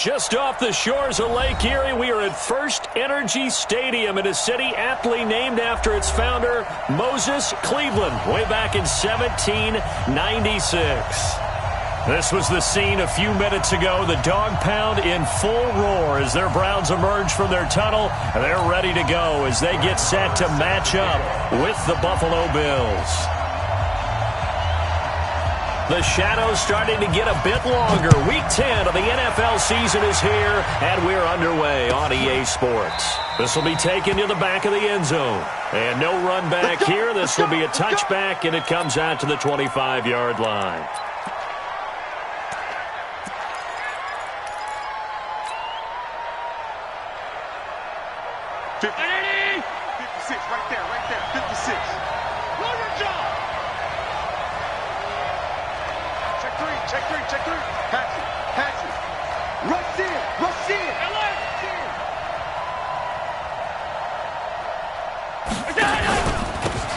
Just off the shores of Lake Erie, we are at First Energy Stadium in a city aptly named after its founder, Moses Cleveland, way back in 1796. This was the scene a few minutes ago. The dog pound in full roar as their Browns emerge from their tunnel. They're ready to go as they get set to match up with the Buffalo Bills. The shadow's starting to get a bit longer. Week 10 of the NFL season is here, and we're underway on EA Sports. This will be taken to the back of the end zone. And no run back here. This will be a touchback, and it comes out to the 25-yard line. Right there, 56. Run your job. Check three. Pass it. Rush in.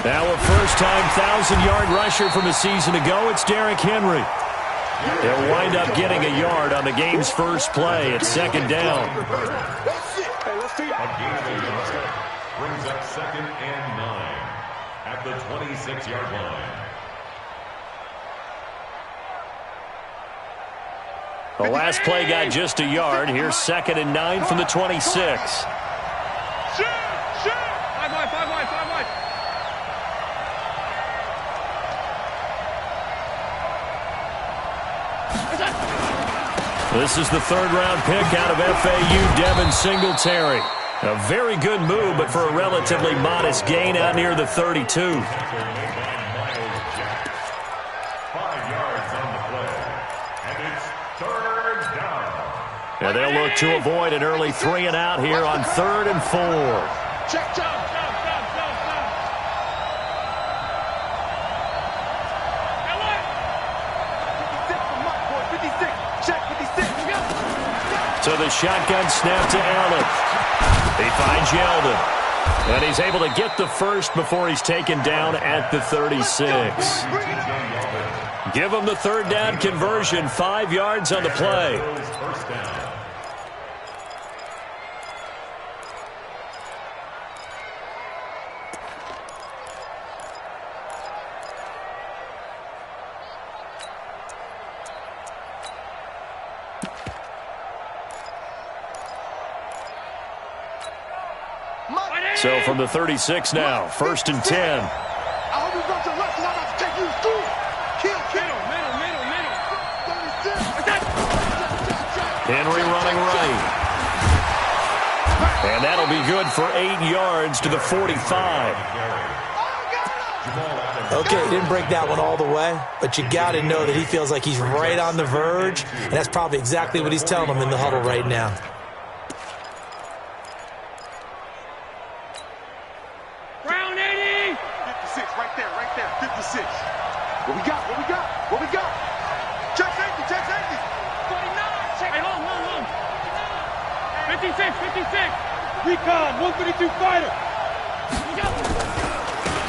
Now a first-time 1,000-yard rusher from a season ago, it's Derrick Henry. They'll wind up getting a yard on the game's first play at second down. That's it. Hey, let's see it. Brings up 2nd and 9 at the 26-yard line. The last play got just a yard. Here's 2nd and 9 from the 26. Shoot. 5 wide. This is the third-round pick out of FAU, Devin Singletary. A very good move, but for a relatively modest gain out near the 32. 5 yards on the play, and it's 3rd down. And they'll look to avoid an early 3 and out here on 3rd and 4. Check, jump. So the shotgun snap to Allen. He finds Yeldon. And he's able to get the first before he's taken down at the 36. Give him the third down conversion. 5 yards on the play. First down. So from the 36 now, 1st and 10. I hope you got your left, I'm about to take you through. Kill. Middle. 36. Henry running right. And that'll be good for 8 yards to the 45. Okay, he didn't break that one all the way, but you got to know that he feels like he's right on the verge, and that's probably exactly what he's telling them in the huddle right now. Right there, 56. What we got? Check safety. 49. Check. Hey, hold. 56. Recon, 132 fighter.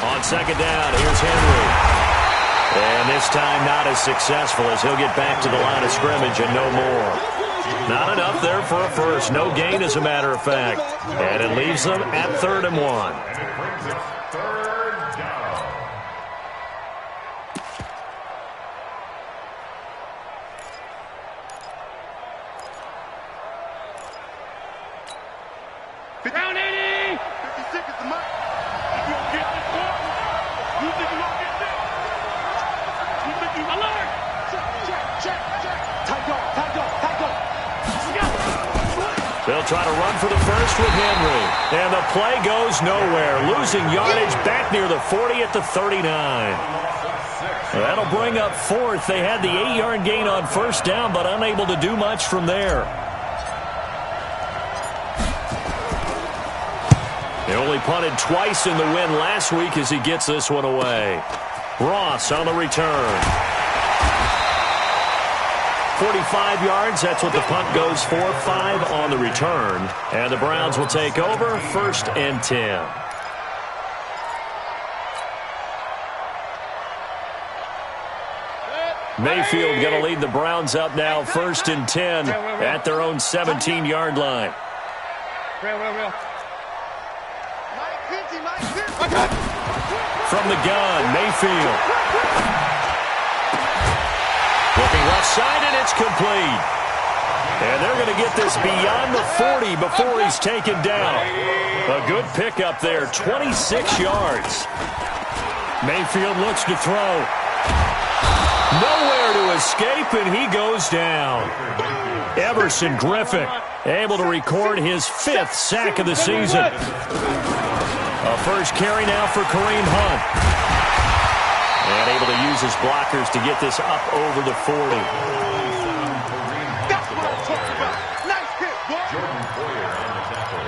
On second down, here's Henry. And this time not as successful as he'll get back to the line of scrimmage and no more. Not enough there for a first. No gain, as a matter of fact. And it leaves them at 3rd and 1. And it brings it 3rd down. Down 80. 56 is the mark. You don't get this one. You think you don't get this? You think you alert? Check. Tight go. They'll try to run for the first with Henry. And the play goes nowhere. Losing yardage back near the 40 at the 39. That'll bring up 4th. They had the 8-yard gain on first down, but unable to do much from there. They only punted twice in the win last week as he gets this one away. Ross on the return. 45 yards, that's what the punt goes for. 5 on the return. And the Browns will take over, 1st and 10. Mayfield going to lead the Browns up now, 1st and 10 at their own 17-yard line. From the gun, Mayfield. Looking left side, and it's complete. And they're going to get this beyond the 40 before he's taken down. A good pickup there, 26 yards. Mayfield looks to throw. Nowhere to escape, and he goes down. Everson Griffin able to record his 5th sack of the season. A first carry now for Kareem Hunt. And able to use his blockers to get this up over the 40. That's what I'm talking about. Nice hit, boy. Jordan Poyer on the tackle.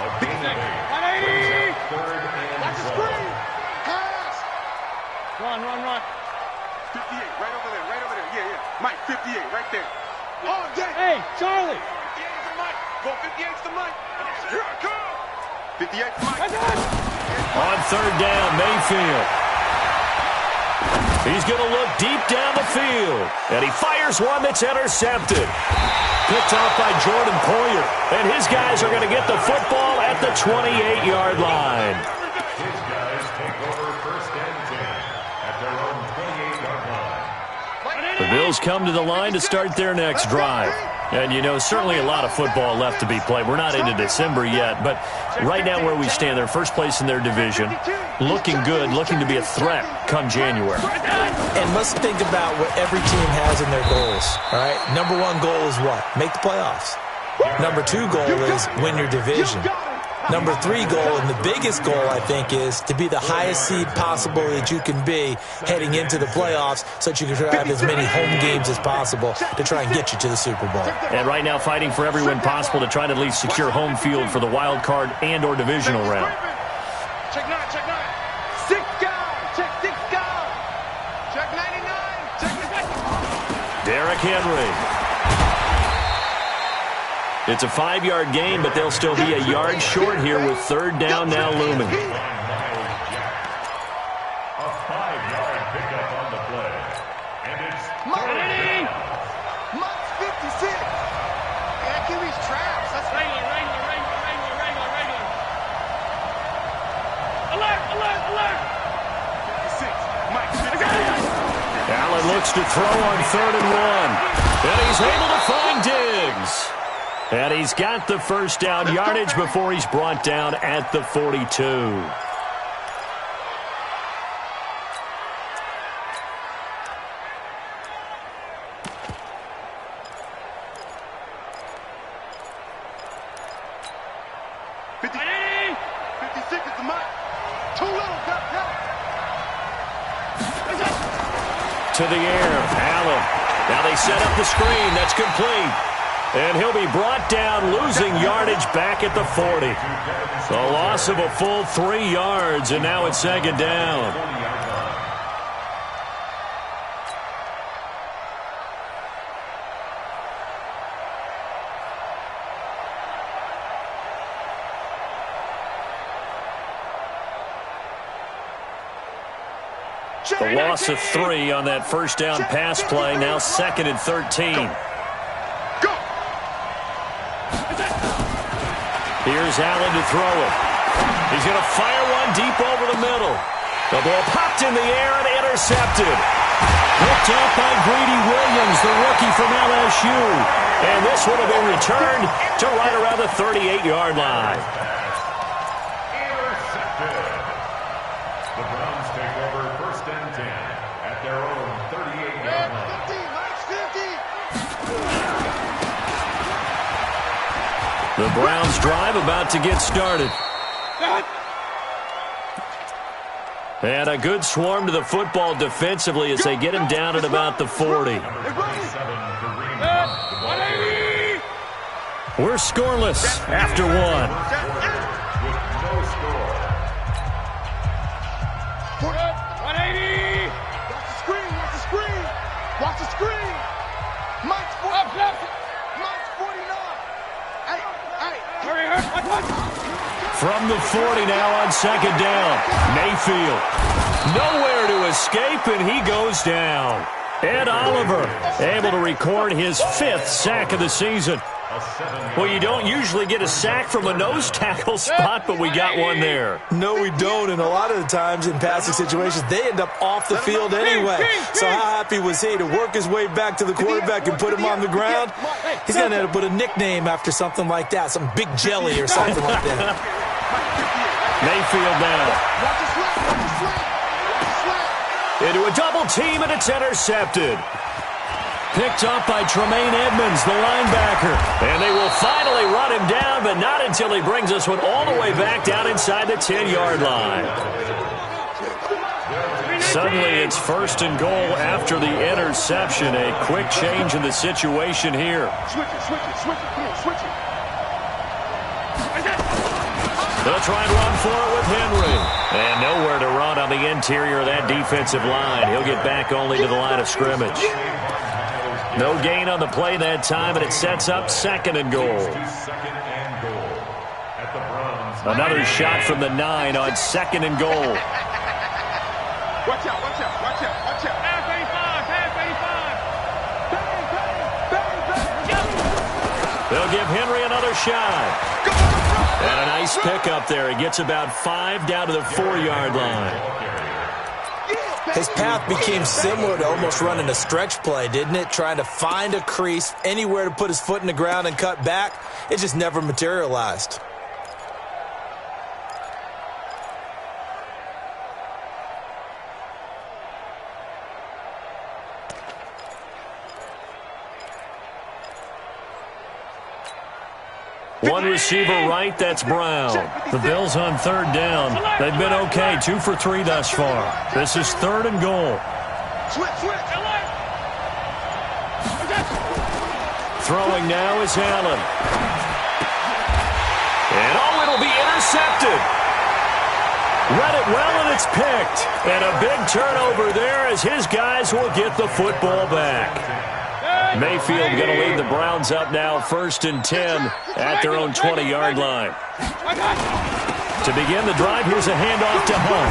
A gain of 8. 3rd and 12. Pass. Run. 58, right over there. Yeah. Mike, 58, right there. Oh, yeah. Hey, Charlie. 58's the Mike. Go 58's the Mike. Here I come. 58's the Mike. On 3rd down, Mayfield. He's going to look deep down the field. And he fires one that's intercepted. Picked off by Jordan Poyer. And his guys are going to get the football at the 28-yard line. His guys take over 1st and 10 at their own 28-yard line. The Bills come to the line to start their next drive. And, you know, certainly a lot of football left to be played. We're not into December yet, but right now where we stand, they're first place in their division, looking good, looking to be a threat come January. And let's think about what every team has in their goals, all right? Number 1 goal is what? Make the playoffs. Number 2 goal is win your division. Number 3 goal, and the biggest goal, I think, is to be the highest seed possible that you can be heading into the playoffs so that you can have as many home games as possible to try and get you to the Super Bowl. And right now fighting for every win possible to try to at least secure home field for the wild card and or divisional round. Check 9. 6 guys. Check 6 guys. Check 99. Check 99. Derrick Henry. It's a 5-yard gain, but they'll still be a yard short here with 3rd down now looming. A 5-yard pickup on the play. And it's Mike. Mike's 56. That QB's traps. That's Regular. Alert. 56. Mike's 56. Allen looks to throw on 3rd and 1. And he's able to find Diggs. And he's got the first down yardage before he's brought down at the 42. To the air, Allen. Now they set up the screen. That's complete. And he'll be brought down, losing yardage back at the 40. A loss of a full 3 yards, and now it's 2nd down. The loss of 3 on that first down pass play, now 2nd and 13. Here's Allen to throw it. He's going to fire one deep over the middle. The ball popped in the air and intercepted. Looked out by Greedy Williams, the rookie from LSU. And this would have been returned to right around the 38-yard line. Intercepted. The Browns take over 1st and 10 at their own 38-yard line. 50. Mike's 50. The Browns drive about to get started. And a good swarm to the football defensively as they get him down at about the 40. We're scoreless after 1. With no score. 180. Watch the screen. Watch the screen. Mike's 49. Mike's 49. Hey. From the 40 now on second down. Mayfield. Nowhere to escape, and he goes down. Ed Oliver able to record his 5th sack of the season. Well, you don't usually get a sack from a nose tackle spot, but we got one there. No, we don't, and a lot of the times in passing situations, they end up off the field anyway. So how happy was he to work his way back to the quarterback and put him on the ground? He's going to have to put a nickname after something like that, some Big Jelly or something like that. Mayfield now. Into a double team, and it's intercepted. Picked up by Tremaine Edmonds, the linebacker. And they will finally run him down, but not until he brings this one all the way back down inside the 10-yard line. Suddenly it's 1st and goal after the interception. A quick change in the situation here. Switch it. Come on, switch it. They'll try and run for it with Henry. And nowhere to run on the interior of that defensive line. He'll get back only to the line of scrimmage. No gain on the play that time, and it sets up 2nd and goal. Another shot from the 9 on 2nd and goal. Watch out. Half 85. They'll give Henry another shot. And a nice pickup there. He gets about 5 down to the 4-yard line. His path became similar to almost running a stretch play, didn't it? Trying to find a crease, anywhere to put his foot in the ground and cut back. It just never materialized. One receiver right, that's Brown. The Bills on 3rd down. They've been okay, 2 for 3 thus far. This is 3rd and goal. Switch. Throwing now is Allen. And it'll be intercepted. Read it well, and it's picked. And a big turnover there as his guys will get the football back. Mayfield going to lead the Browns up now 1st and 10 at their own 20-yard line. To begin the drive, here's a handoff to Hunt.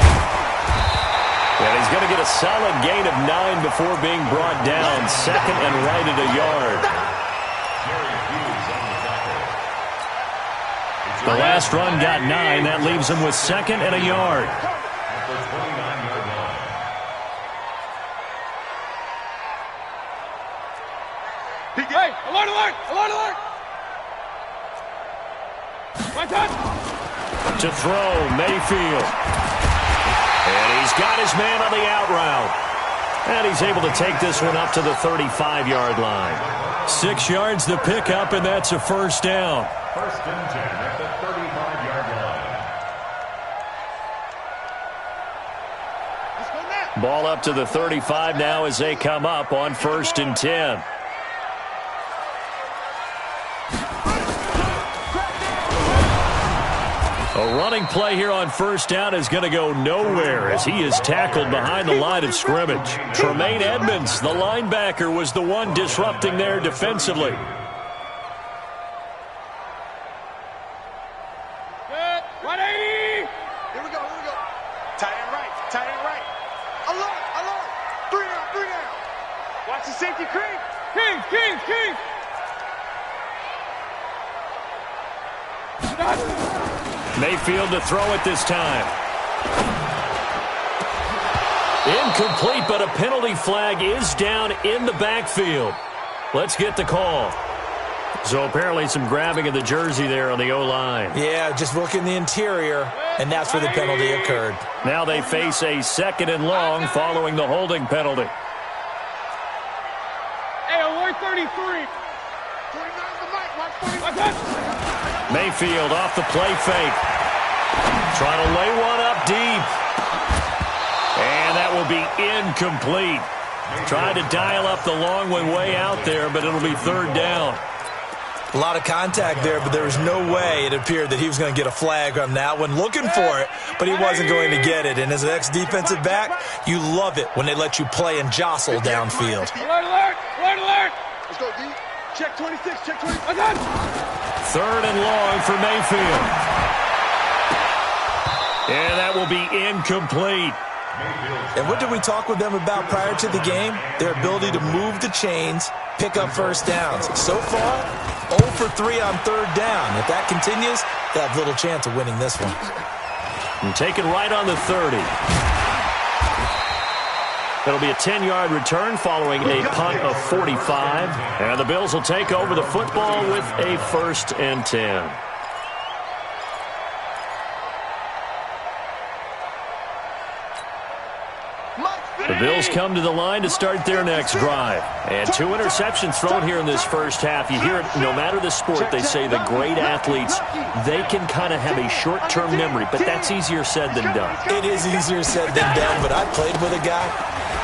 And he's going to get a solid gain of 9 before being brought down. 2nd and right at a yard. The last run got 9. That leaves him with 2nd and a yard. Hey, alert! My touch! To throw, Mayfield. And he's got his man on the out route. And he's able to take this one up to the 35-yard line. 6 yards the pickup, and that's a 1st down. 1st and 10 at the 35-yard line. Ball up to the 35 now as they come up on 1st and 10. A running play here on 1st down is going to go nowhere as he is tackled behind the line of scrimmage. Tremaine Edmonds, the linebacker, was the one disrupting there defensively. 180! Here we go. Tight end right. Alert. 3 down. Watch the safety creep. Keith! Mayfield to throw it this time. Incomplete, but a penalty flag is down in the backfield. Let's get the call. So apparently some grabbing of the jersey there on the O-line. Yeah, just looking the interior, and that's where the penalty occurred. Now they face a 2nd and long following the holding penalty. Hey, alert 33! 49 the mic. Watch 49. My touch! Mayfield off the play fake. Trying to lay one up deep. And that will be incomplete. Tried to dial up the long one way out there, but it'll be 3rd down. A lot of contact there, but there was no way it appeared that he was going to get a flag on that one. Looking for it, but he wasn't going to get it. And as an ex-defensive back, you love it when they let you play and jostle downfield. Alert! Let's go, D. Check 26. My touch! 3rd and long for Mayfield. be incomplete. And what did we talk with them about prior to the game? Their ability to move the chains, pick up first downs. So far, 0 for 3 on third down. If that continues, they have little chance of winning this one. And taken right on the 30. It'll be a 10-yard return following a punt of 45. And the Bills will take over the football with a 1st and 10. The Bills come to the line to start their next drive. And 2 interceptions thrown here in this first half. You hear it, no matter the sport, they say the great athletes, they can kind of have a short-term memory, but that's easier said than done. It is easier said than done, but I played with a guy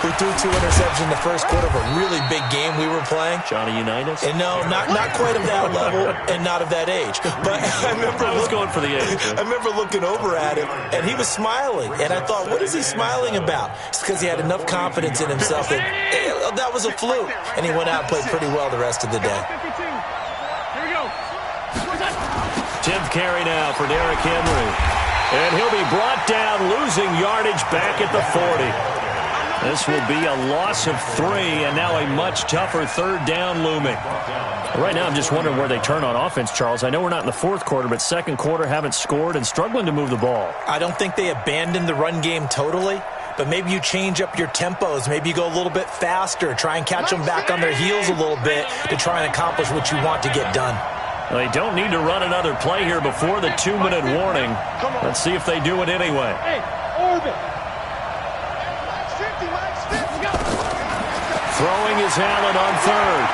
who threw 2 interceptions in the first quarter of a really big game we were playing. Johnny Unitas? And no, not quite of that level and not of that age. But I was going for the age. I remember looking over at him, and he was smiling. And I thought, what is he smiling about? It's because he had enough confidence in himself that that was a fluke. And he went out and played pretty well the rest of the day. Here we go. 10th carry now for Derrick Henry. And he'll be brought down, losing yardage back at the 40. This will be a loss of 3, and now a much tougher third down looming. Right now, I'm just wondering where they turn on offense, Charles. I know we're not in the fourth quarter, but second quarter haven't scored and struggling to move the ball. I don't think they abandoned the run game totally, but maybe you change up your tempos. Maybe you go a little bit faster, try and catch them back on their heels a little bit to try and accomplish what you want to get done. Well, they don't need to run another play here before the 2-minute warning. Let's see if they do it anyway. Hey, orbit. Throwing is Allen on 3rd.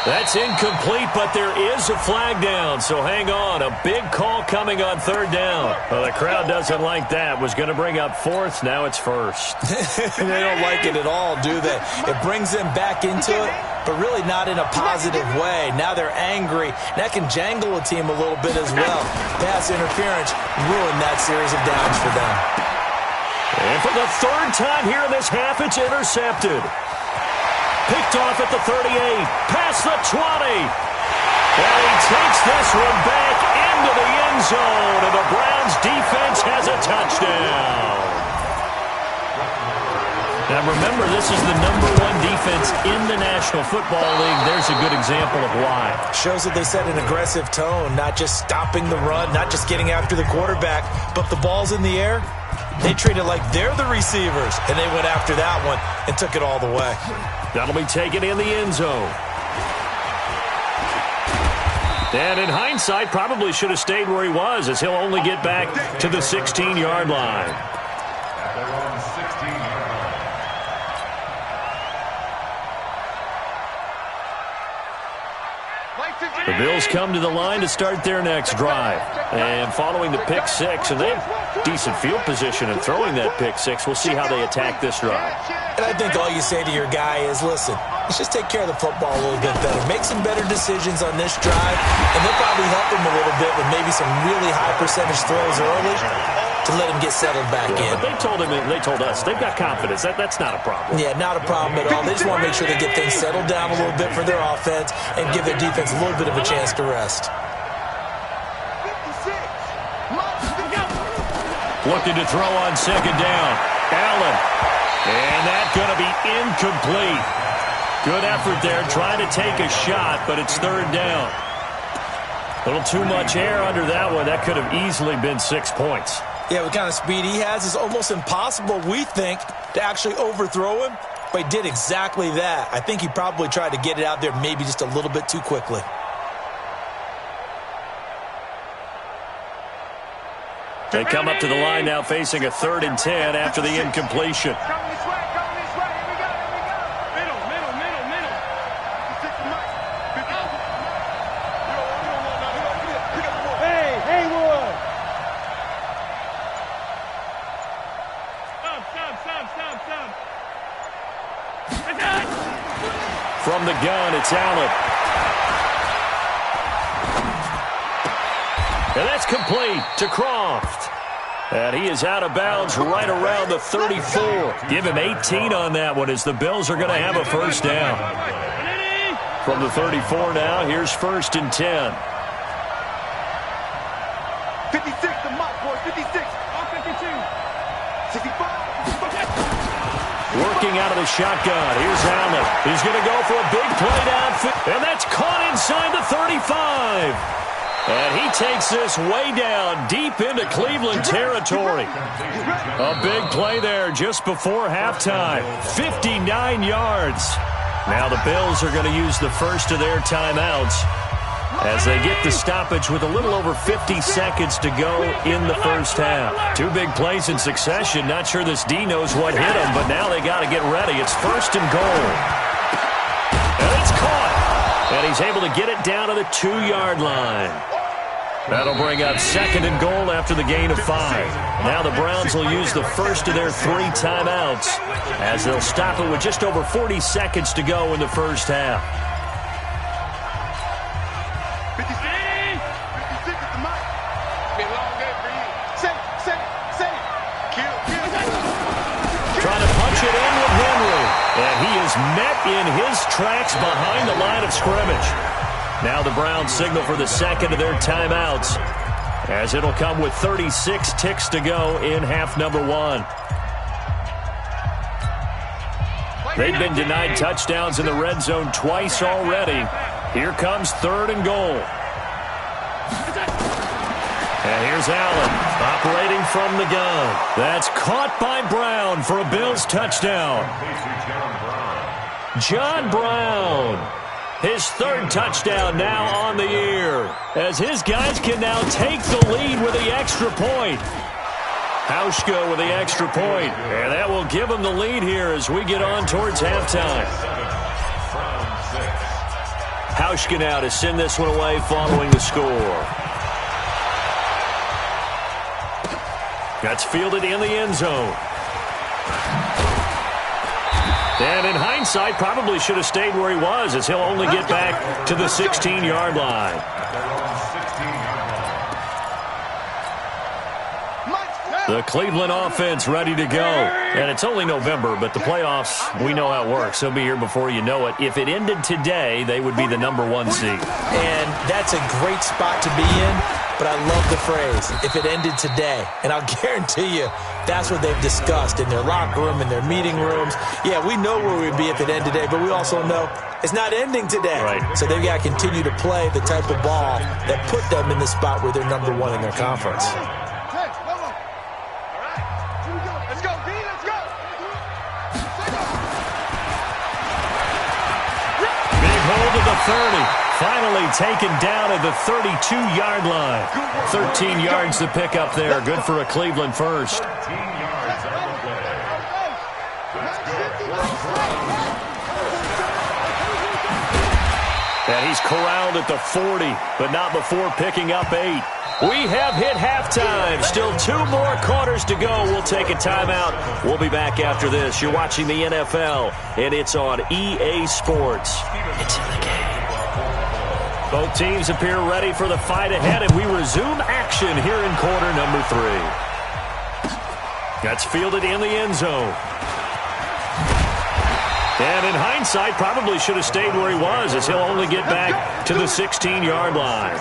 That's incomplete, but there is a flag down, so hang on. A big call coming on 3rd down. Well, the crowd doesn't like that. Was going to bring up 4th, now it's 1st. They don't like it at all, do they? It brings them back into it, but really not in a positive way. Now they're angry. That can jangle a team a little bit as well. Pass interference ruined that series of downs for them. And for the 3rd time here in this half, it's intercepted. Picked off at the 38, past the 20. And he takes this one back into the end zone, and the Browns defense has a touchdown. Now remember, this is the #1 defense in the National Football League. There's a good example of why. Shows that they set an aggressive tone, not just stopping the run, not just getting after the quarterback, but the ball's in the air. They treat it like they're the receivers, and they went after that one and took it all the way. That'll be taken in the end zone. And in hindsight, probably should have stayed where he was, as he'll only get back to the 16-yard line. The Bills come to the line to start their next drive. And following the pick 6, and they have decent field position in throwing that pick 6. We'll see how they attack this drive. And I think all you say to your guy is, listen, let's just take care of the football a little bit better. Make some better decisions on this drive, and they'll probably help him a little bit with maybe some really high percentage throws early to let him get settled back in. But they told us, they've got confidence. That's not a problem. Yeah, not a problem at all. They just want to make sure they get things settled down a little bit for their offense and give their defense a little bit of a chance to rest. Looking to throw on 2nd down. Allen. And that's going to be incomplete. Good effort there, trying to take a shot, but it's 3rd down. A little too much air under that one. That could have easily been 6 points. Yeah, what kind of speed he has is almost impossible, we think, to actually overthrow him. But he did exactly that. I think he probably tried to get it out there maybe just a little bit too quickly. They come up to the line now facing a 3rd and 10 after the incompletion. Come this way, here we go. Middle. Hey, Haywood. Stop. From the gun, it's Allen. And that's complete to Croft. And he is out of bounds right around the 34. Give him 18 on that one as the Bills are going to have a 1st down. From the 34 now, here's 1st and 10. 56, the mic, boys, 56. 52. 65. Working out of the shotgun. Here's Allen. He's going to go for a big play downfield. And that's caught inside the 35. And he takes this way down, deep into Cleveland territory. A big play there just before halftime. 59 yards. Now the Bills are going to use the first of their timeouts as they get the stoppage with a little over 50 seconds to go in the first half. Two big plays in succession. Not sure this D knows what hit him, but now they got to get ready. It's first and goal. And it's caught. And he's able to get it down to the 2-yard line. That'll bring up second and goal after the gain of 5. Now the Browns will use the first of their 3 timeouts as they'll stop it with just over 40 seconds to go in the first half. 56 is the mic. Be a long day for you. Say it. Kill. Trying to punch it in with Henry. And he is met in his tracks behind the line of scrimmage. Now the Browns signal for the second of their timeouts as it'll come with 36 ticks to go in half number 1. They've been denied touchdowns in the red zone twice already. Here comes third and goal. And here's Allen operating from the gun. That's caught by Brown for a Bills touchdown. John Brown. His third touchdown now on the year as his guys can now take the lead with the extra point. Hauschka with the extra point, and that will give him the lead here as we get on towards halftime. Hauschka now to send this one away following the score. That's fielded in the end zone. And in hindsight, probably should have stayed where he was as he'll only get back to the 16-yard line. The Cleveland offense ready to go. And it's only November, but the playoffs, we know how it works. They'll be here before you know it. If it ended today, they would be the number 1 seed. And that's a great spot to be in, but I love the phrase, if it ended today. And I'll guarantee you, that's what they've discussed in their locker room, in their meeting rooms. Yeah, we know where we'd be if it ended today, but we also know it's not ending today. Right. So they've got to continue to play the type of ball that put them in the spot where they're number 1 in their conference. Hold of the 30. Finally taken down at the 32-yard line. 13 yards to pick up there. Good for a Cleveland first. And he's corralled at the 40, but not before picking up 8. We have hit halftime. Still 2 more quarters to go. We'll take a timeout. We'll be back after this. You're watching the NFL, and it's on EA Sports. It's in the game. Both teams appear ready for the fight ahead, and we resume action here in quarter number 3. That's fielded in the end zone. And in hindsight, probably should have stayed where he was as he'll only get back to the 16-yard line.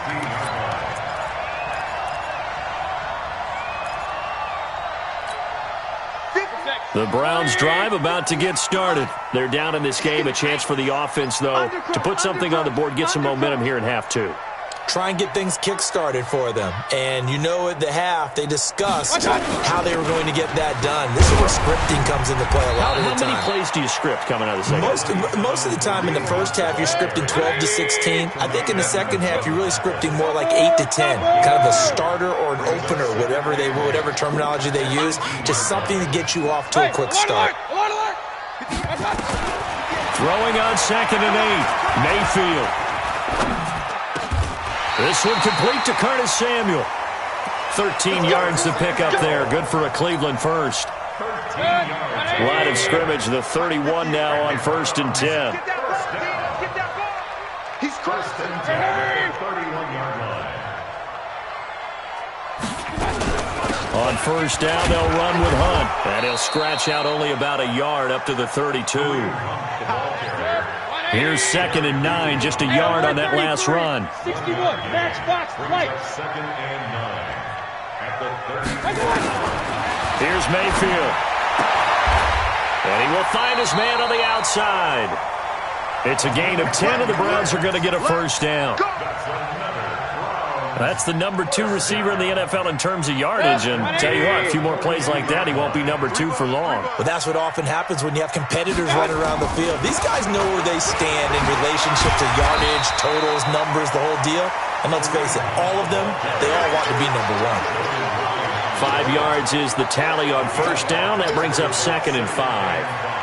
The Browns drive about to get started. They're down in this game. A chance for the offense, though, to put something on the board, get some momentum here in half 2. Try and get things kick-started for them. And you know at the half, they discussed how they were going to get that done. This is where scripting comes into play a lot of the time. How many plays do you script coming out of the second? Most of the time in the first half, you're scripting 12 to 16. I think in the second half, you're really scripting more like 8 to 10. Kind of a starter or an opener, whatever terminology they use. Just something to get you off to a quick start. Throwing on second and 8. Mayfield. This one complete to Curtis Samuel. 13 yards to pick up there. Good for a Cleveland first. Line of scrimmage, the 31 now on 1st and 10. He's crushed him. 31-yard line. On first down, they'll run with Hunt. And he'll scratch out only about a yard up to the 32. Here's 2nd and 9, just a yard on that last run. 61, match box, light. 2nd and 9. at the 30. Here's Mayfield. And he will find his man on the outside. It's a gain of 10, and the Browns are going to get a first down. That's the number 2 receiver in the NFL in terms of yardage. And tell you what, a few more plays like that, he won't be number 2 for long. But that's what often happens when you have competitors running around the field. These guys know where they stand in relationship to yardage, totals, numbers, the whole deal. And let's face it, all of them, they all want to be number 1. 5 yards is the tally on first down. That brings up 2nd and 5.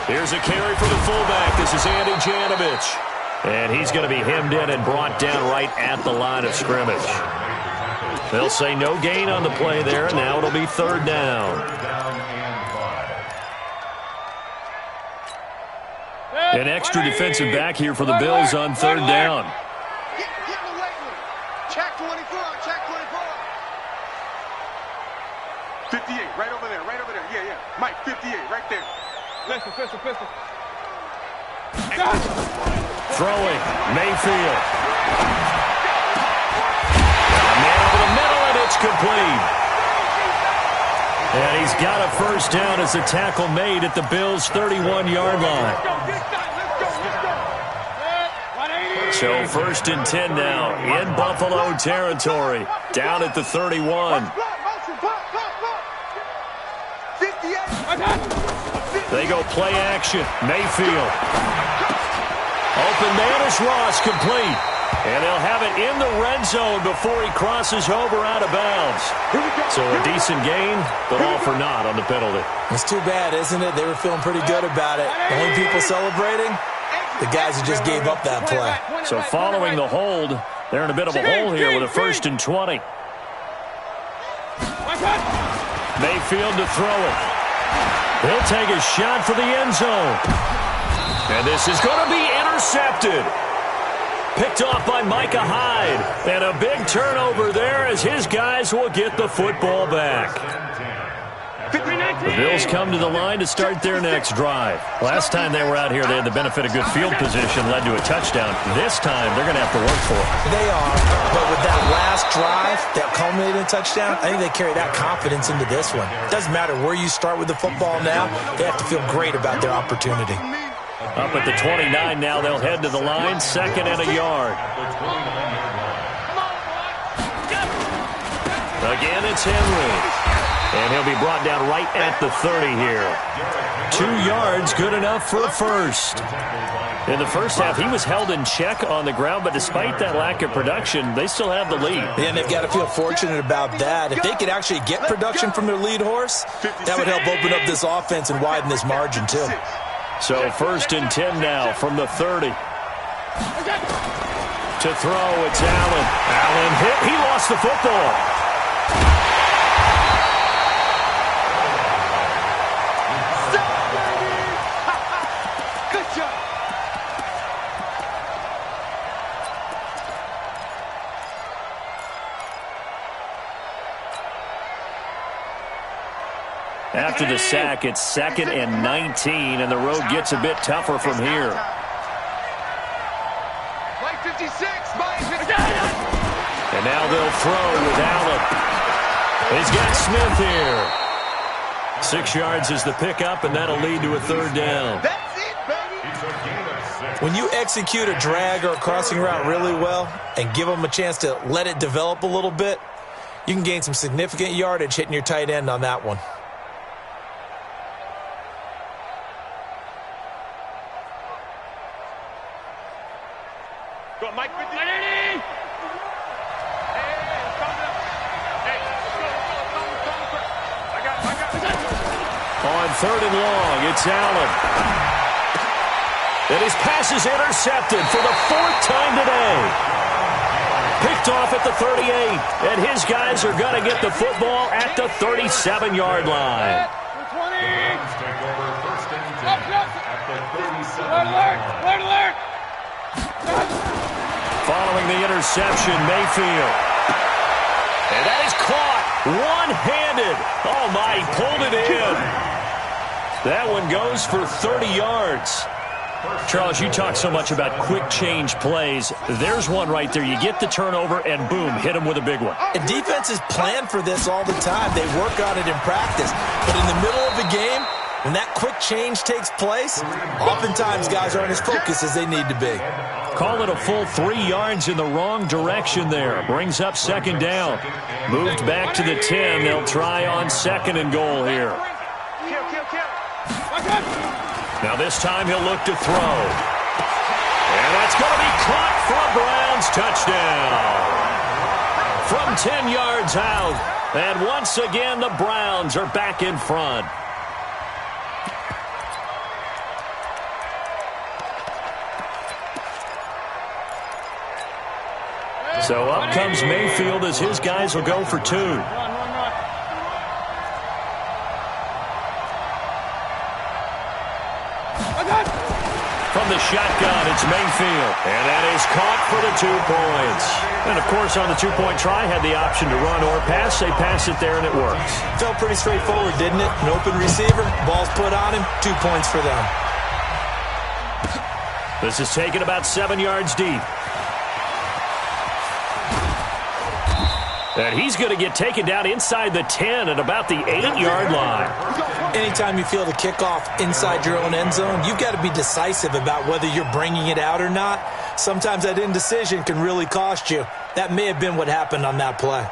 Here's a carry for the fullback. This is Andy Janovich. And he's going to be hemmed in and brought down right at the line of scrimmage. They'll say no gain on the play there, and now it'll be 3rd down. An extra defensive back here for the Bills on 3rd down. Check 24, check 24. 58, right over there, right over there. Yeah, yeah. Mike, 58, right there. Pistol. Throwing, Mayfield. Man over the middle, and it's complete. And he's got a first down as a tackle made at the Bills' 31-yard line. So 1st and 10 now in Buffalo territory, down at the 31. They go play action. Mayfield. Open man is Ross, complete. And they'll have it in the red zone before he crosses over out of bounds. So a decent gain, but all for naught on the penalty. It's too bad, isn't it? They were feeling pretty good about it. The only people celebrating, the guys who just gave up that play. So following the hold, they're in a bit of a hole here with a 1st and 20. Mayfield to throw it. He'll take a shot for the end zone. And this is going to be intercepted. Picked off by Micah Hyde. And a big turnover there as his guys will get the football back. The Bills come to the line to start their next drive. Last time they were out here, they had the benefit of good field position, led to a touchdown. This time, they're going to have to work for it. They are, but with that last drive that culminated in a touchdown, I think they carry that confidence into this one. Doesn't matter where you start with the football now, they have to feel great about their opportunity. Up at the 29 now, they'll head to the line, 2nd and a yard. Again, it's Henry. And he'll be brought down right at the 30 here. 2 yards, good enough for a first. In the first half, he was held in check on the ground, but despite that lack of production, they still have the lead. And they've got to feel fortunate about that. If they could actually get production from their lead horse, that would help open up this offense and widen this margin, too. So 1st and 10 now from the 30. To throw, it's Allen. Allen hit. He lost the football. After the sack, it's 2nd and 19, and the road gets a bit tougher from here. And now they'll throw with Allen. He's got Smith here. 6 yards is the pickup, and that'll lead to a 3rd down. That's it, baby. When you execute a drag or a crossing route really well and give them a chance to let it develop a little bit, you can gain some significant yardage hitting your tight end on that one. Go, Mike, 50. On 3rd and long, it's Allen. And his pass is intercepted for the 4th time today. Picked off at the 38, and his guys are going to get the football at the 37-yard line. Following the interception, Mayfield. And that is caught one-handed. Oh, my, he pulled it in. That one goes for 30 yards. Charles, you talk so much about quick change plays. There's one right there. You get the turnover, and boom, hit him with a big one. And defenses plan for this all the time. They work on it in practice. But in the middle of the game, when that quick change takes place, oftentimes guys aren't as focused as they need to be. Call it a full 3 yards in the wrong direction there. Brings up second down. Moved back to the 10. They'll try on second and goal here. Now this time he'll look to throw. And that's going to be caught for a Browns touchdown. From 10 yards out. And once again, the Browns are back in front. So up comes Mayfield as his guys will go for 2. From the shotgun, it's Mayfield. And that is caught for the 2 points. And, of course, on the 2-point try, had the option to run or pass. They pass it there, and it works. Felt pretty straightforward, didn't it? An open receiver, ball's put on him, 2 points for them. This is taken about 7 yards deep. And he's going to get taken down inside the 10 at about the 8-yard line. Anytime you feel the kickoff inside your own end zone, you've got to be decisive about whether you're bringing it out or not. Sometimes that indecision can really cost you. That may have been what happened on that play.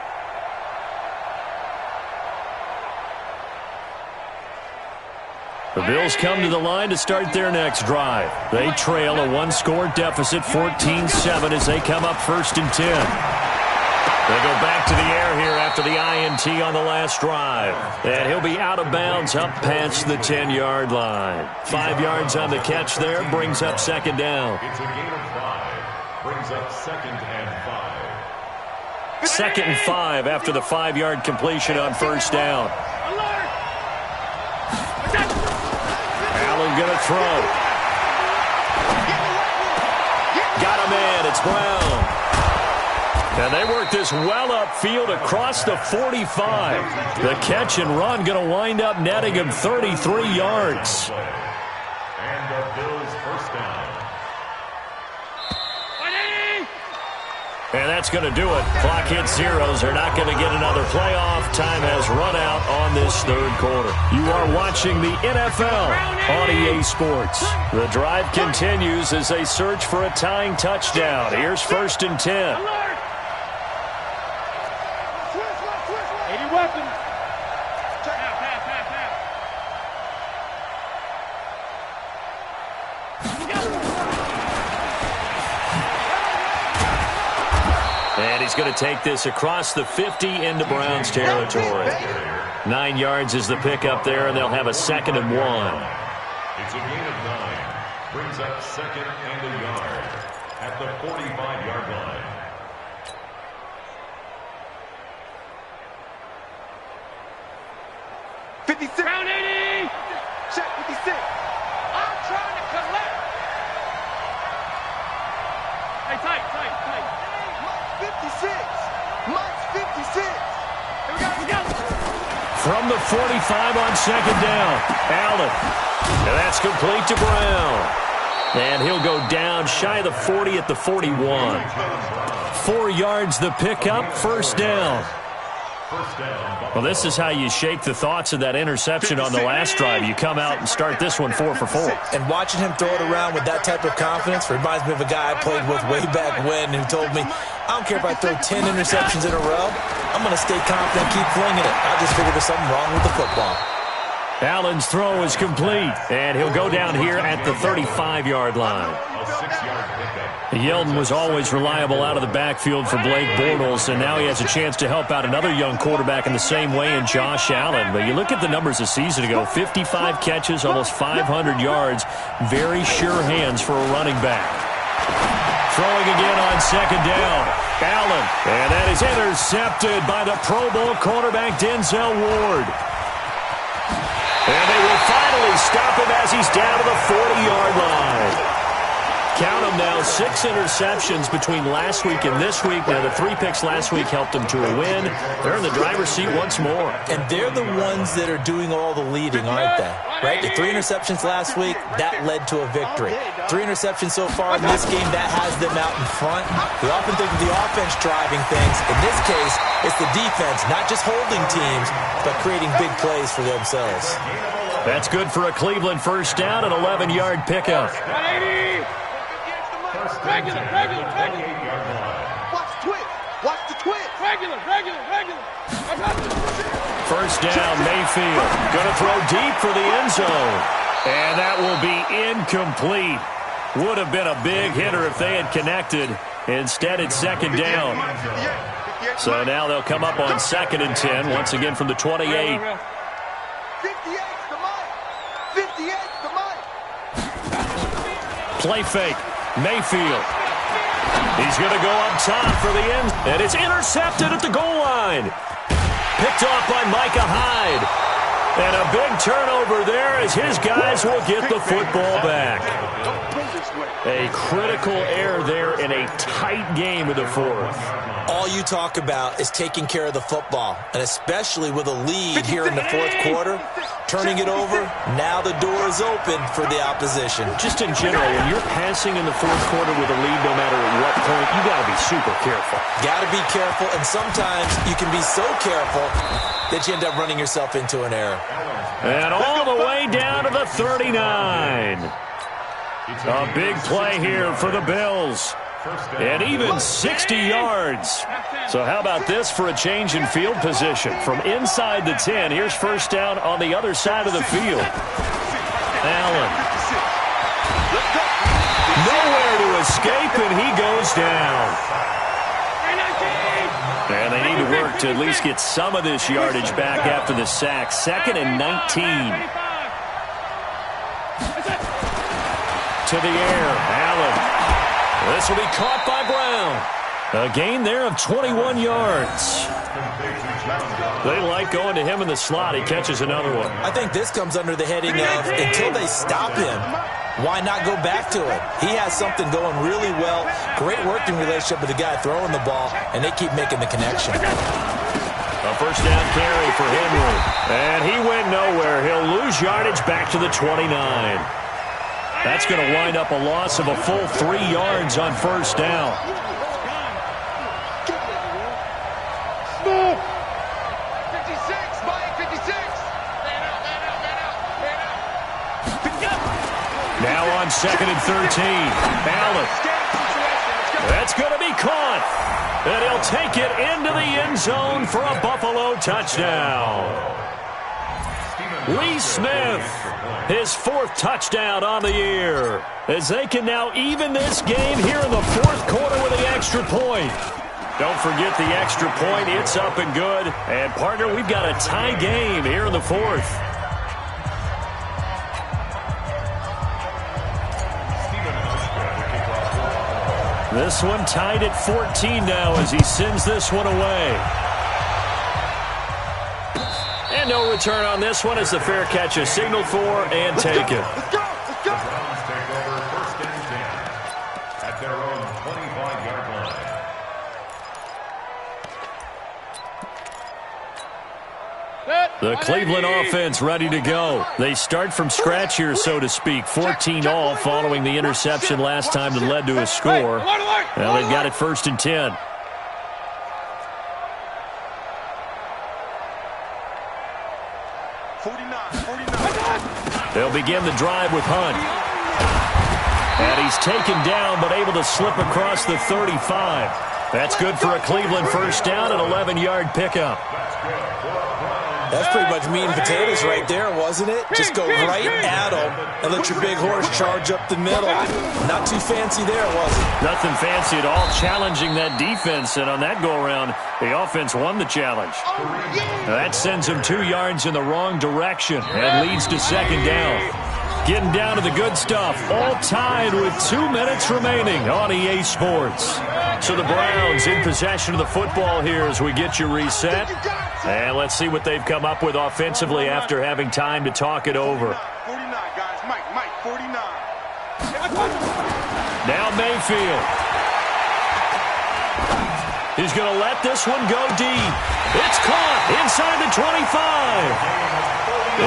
The Bills come to the line to start their next drive. They trail a 1-score deficit, 14-7, as they come up 1st and 10. They go back to the air here after the INT on the last drive. And he'll be out of bounds up past the 10-yard line. 5 yards on the catch there, brings up second down. It's a gain of 5. Brings up 2nd and 5. 2nd and 5 after the 5-yard completion on 1st down. Allen going to throw. Got him in. It's Brown. And they work this well upfield across the 45. The catch and run going to wind up netting him 33 yards. And the Bills' 1st down. And that's going to do it. Clock hits zeros. They're not going to get another playoff. Time has run out on this 3rd quarter. You are watching the NFL on EA Sports. The drive continues as they search for a tying touchdown. Here's 1st and 10. And he's going to take this across the 50 into Browns territory. 9 yards is the pickup there, and they'll have a 2nd and 1. It's a gain of 9. Brings up 2nd and a yard at the 45-yard line. Round 80! Check 56. I'm trying to collect. Hey, tight. 56. Mike's 56. Here we go. From the 45 on 2nd down, Allen. And that's complete to Brown. And he'll go down shy of the 40 at the 41. 4 yards the pickup, 1st down. Well, this is how you shake the thoughts of that interception on the last drive. You come out and start this one 4 for 4. And watching him throw it around with that type of confidence reminds me of a guy I played with way back when who told me, I don't care if I throw 10 interceptions in a row, I'm going to stay confident, keep flinging it. I just figured there's something wrong with the football. Allen's throw is complete, and he'll go down here at the 35-yard line. Yeldon was always reliable out of the backfield for Blake Bortles, and now he has a chance to help out another young quarterback in the same way in Josh Allen. But you look at the numbers a season ago, 55 catches, almost 500 yards, very sure hands for a running back. Throwing again on 2nd down, Allen, and that is intercepted by the Pro Bowl cornerback Denzel Ward. And they will finally stop him as he's down to the 40-yard line. Count them now, 6 interceptions between last week and this week. Now, the 3 picks last week helped them to a win. They're in the driver's seat once more. And they're the ones that are doing all the leading, aren't they? Right? The 3 interceptions last week, that led to a victory. 3 interceptions so far in this game, that has them out in front. We often think of the offense driving things. In this case, it's the defense, not just holding teams, but creating big plays for themselves. That's good for a Cleveland first down, an 11-yard pickup. 180. Regular. Watch the twist. Watch the twist. Regular. First down, Mayfield. Going to throw deep for the end zone. And that will be incomplete. Would have been a big hitter if they had connected. Instead, it's second down. So now they'll come up on 2nd and 10, once again from the 28. 58's the mic. 58's the mic. Play fake. Mayfield. He's going to go up top for the end. And it's intercepted at the goal line. Picked off by Micah Hyde. And a big turnover there as his guys will get the football back. A critical error there in a tight game of the 4th. All you talk about is taking care of the football, and especially with a lead here in the 4th quarter, turning it over, now the door is open for the opposition. Just in general, when you're passing in the 4th quarter with a lead, no matter at what point, you got to be super careful. Got to be careful, and sometimes you can be so careful that you end up running yourself into an error. And all the way down to the 39. A big play here for the Bills. And even 60 yards. So how about this for a change in field position? From inside the 10, here's first down on the other side of the field. Allen. Nowhere to escape, and he goes down. And they need to work to at least get some of this yardage back after the sack. 2nd and 19. To the air, Allen. This will be caught by Brown. A gain there of 21 yards. They like going to him in the slot. He catches another one. I think this comes under the heading of until they stop him, why not go back to it? He has something going really well. Great working relationship with the guy throwing the ball, and they keep making the connection. A first down carry for Henry. And he went nowhere. He'll lose yardage back to the 29. That's going to wind up a loss of a full 3 yards on first down. 56, Mike, 56. Now on 2nd and 13. Allen. That's going to be caught. And he'll take it into the end zone for a Buffalo touchdown. Lee Smith, his 4th touchdown on the year, as they can now even this game here in the 4th quarter with the extra point. Don't forget the extra point. It's up and good. And, partner, we've got a tie game here in the 4th. This one tied at 14 now as he sends this one away. And no return on this one as the fair catch is signaled for and taken. Let's go. The Browns take over 1st and 10 at their own 25-yard line. The Cleveland offense ready to go. They start from scratch here, so to speak. 14-all following the interception last time that led to a score. Now they've got it 1st and 10. They'll begin the drive with Hunt. And he's taken down, but able to slip across the 35. That's good for a Cleveland first down, an 11-yard pickup. That's pretty much meat and potatoes right there, wasn't it? Just go right at them and let your big horse charge up the middle. Not too fancy there, was it? Nothing fancy at all, challenging that defense. And on that go-around, the offense won the challenge. That sends him 2 yards in the wrong direction and leads to second down. Getting down to the good stuff, all tied with 2 minutes remaining on EA Sports. So the Browns in possession of the football here as we get you reset. And let's see what they've come up with offensively after having time to talk it over. 49, guys. Mike, 49. Now Mayfield. He's going to let this one go deep. It's caught inside the 25.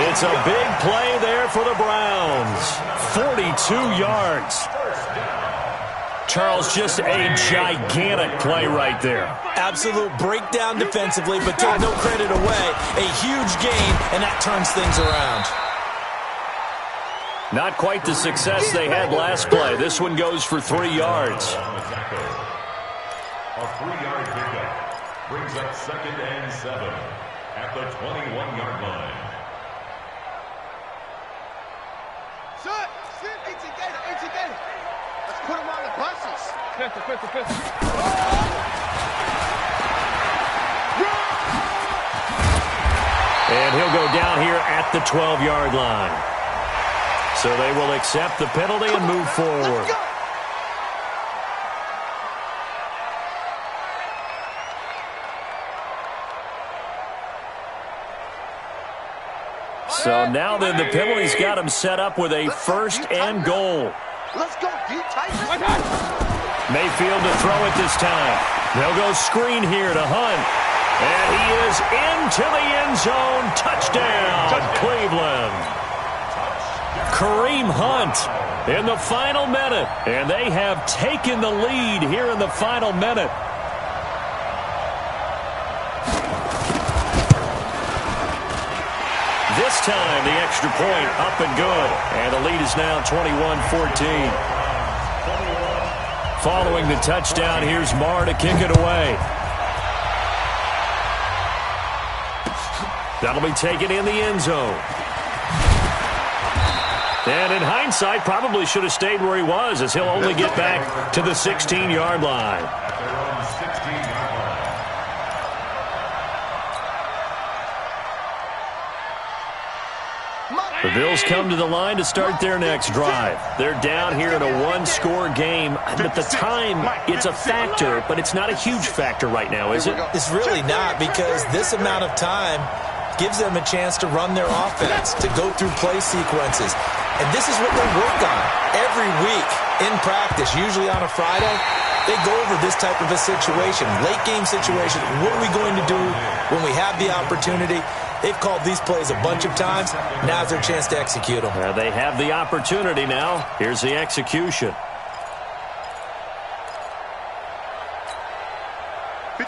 It's a big play there for the Browns. 42 yards. Charles, just a gigantic play right there. Absolute breakdown defensively, but take no credit away. A huge gain, and that turns things around. Not quite the success they had last play. This one goes for 3 yards. A 3-yard pickup brings up 2nd and 7 at the 21-yard line. Let's put him on the buses. Pistol. And he'll go down here at the 12-yard line. So they will accept the penalty and move forward. So now then the penalty's got him set up with a 1st and goal. Let's go, D-Tyson. Mayfield to throw it this time. They'll go screen here to Hunt. And he is into the end zone. Touchdown, Cleveland. Kareem Hunt in the final minute. And they have taken the lead here in the final minute. This time, the extra point up and good. And the lead is now 21-14. Following the touchdown, here's Marr to kick it away. That'll be taken in the end zone. And in hindsight, probably should have stayed where he was, as he'll only get back to the 16-yard line. The Bills come to the line to start their next drive. They're down here in a one-score game. But the time, it's a factor, but it's not a huge factor right now, is it? It's really not, because this amount of time gives them a chance to run their offense, to go through play sequences. And this is what they work on every week in practice, usually on a Friday. They go over this type of a situation, late-game situation. What are we going to do when we have the opportunity? They've called these plays a bunch of times. Now's their chance to execute them. They have the opportunity now. Here's the execution.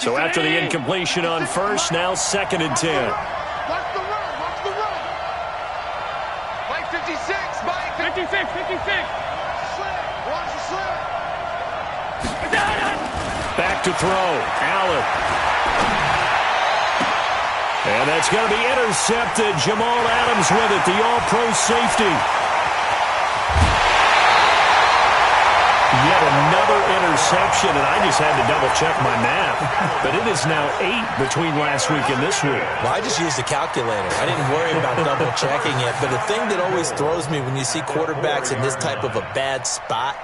So after the incompletion on first, now 2nd and 10. Watch the run. Watch the run. Mike 56. Mike 56. 56. Watch the slip. Back to throw. Allen. And that's going to be intercepted. Jamal Adams with it, the all-pro safety. Yet another interception, and I just had to double-check my math. But it is now 8 between last week and this week. Well, I just used the calculator. I didn't worry about double-checking it. But the thing that always throws me when you see quarterbacks in this type of a bad spot,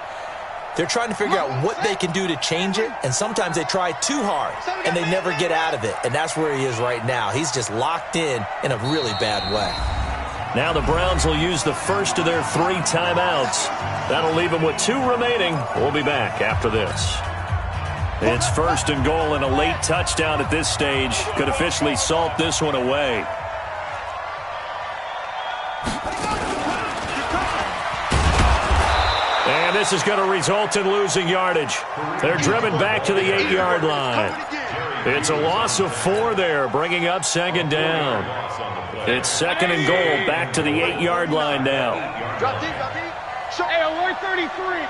they're trying to figure out what they can do to change it, and sometimes they try too hard, and they never get out of it. And that's where he is right now. He's just locked in a really bad way. Now the Browns will use the first of their 3 timeouts. That'll leave them with 2 remaining. We'll be back after this. It's 1st and goal, and a late touchdown at this stage could officially salt this one away. And this is going to result in losing yardage. They're driven back to the 8-yard line. It's a loss of 4 there, bringing up 2nd down. It's 2nd and goal, back to the 8-yard line now. Hey, alert 33.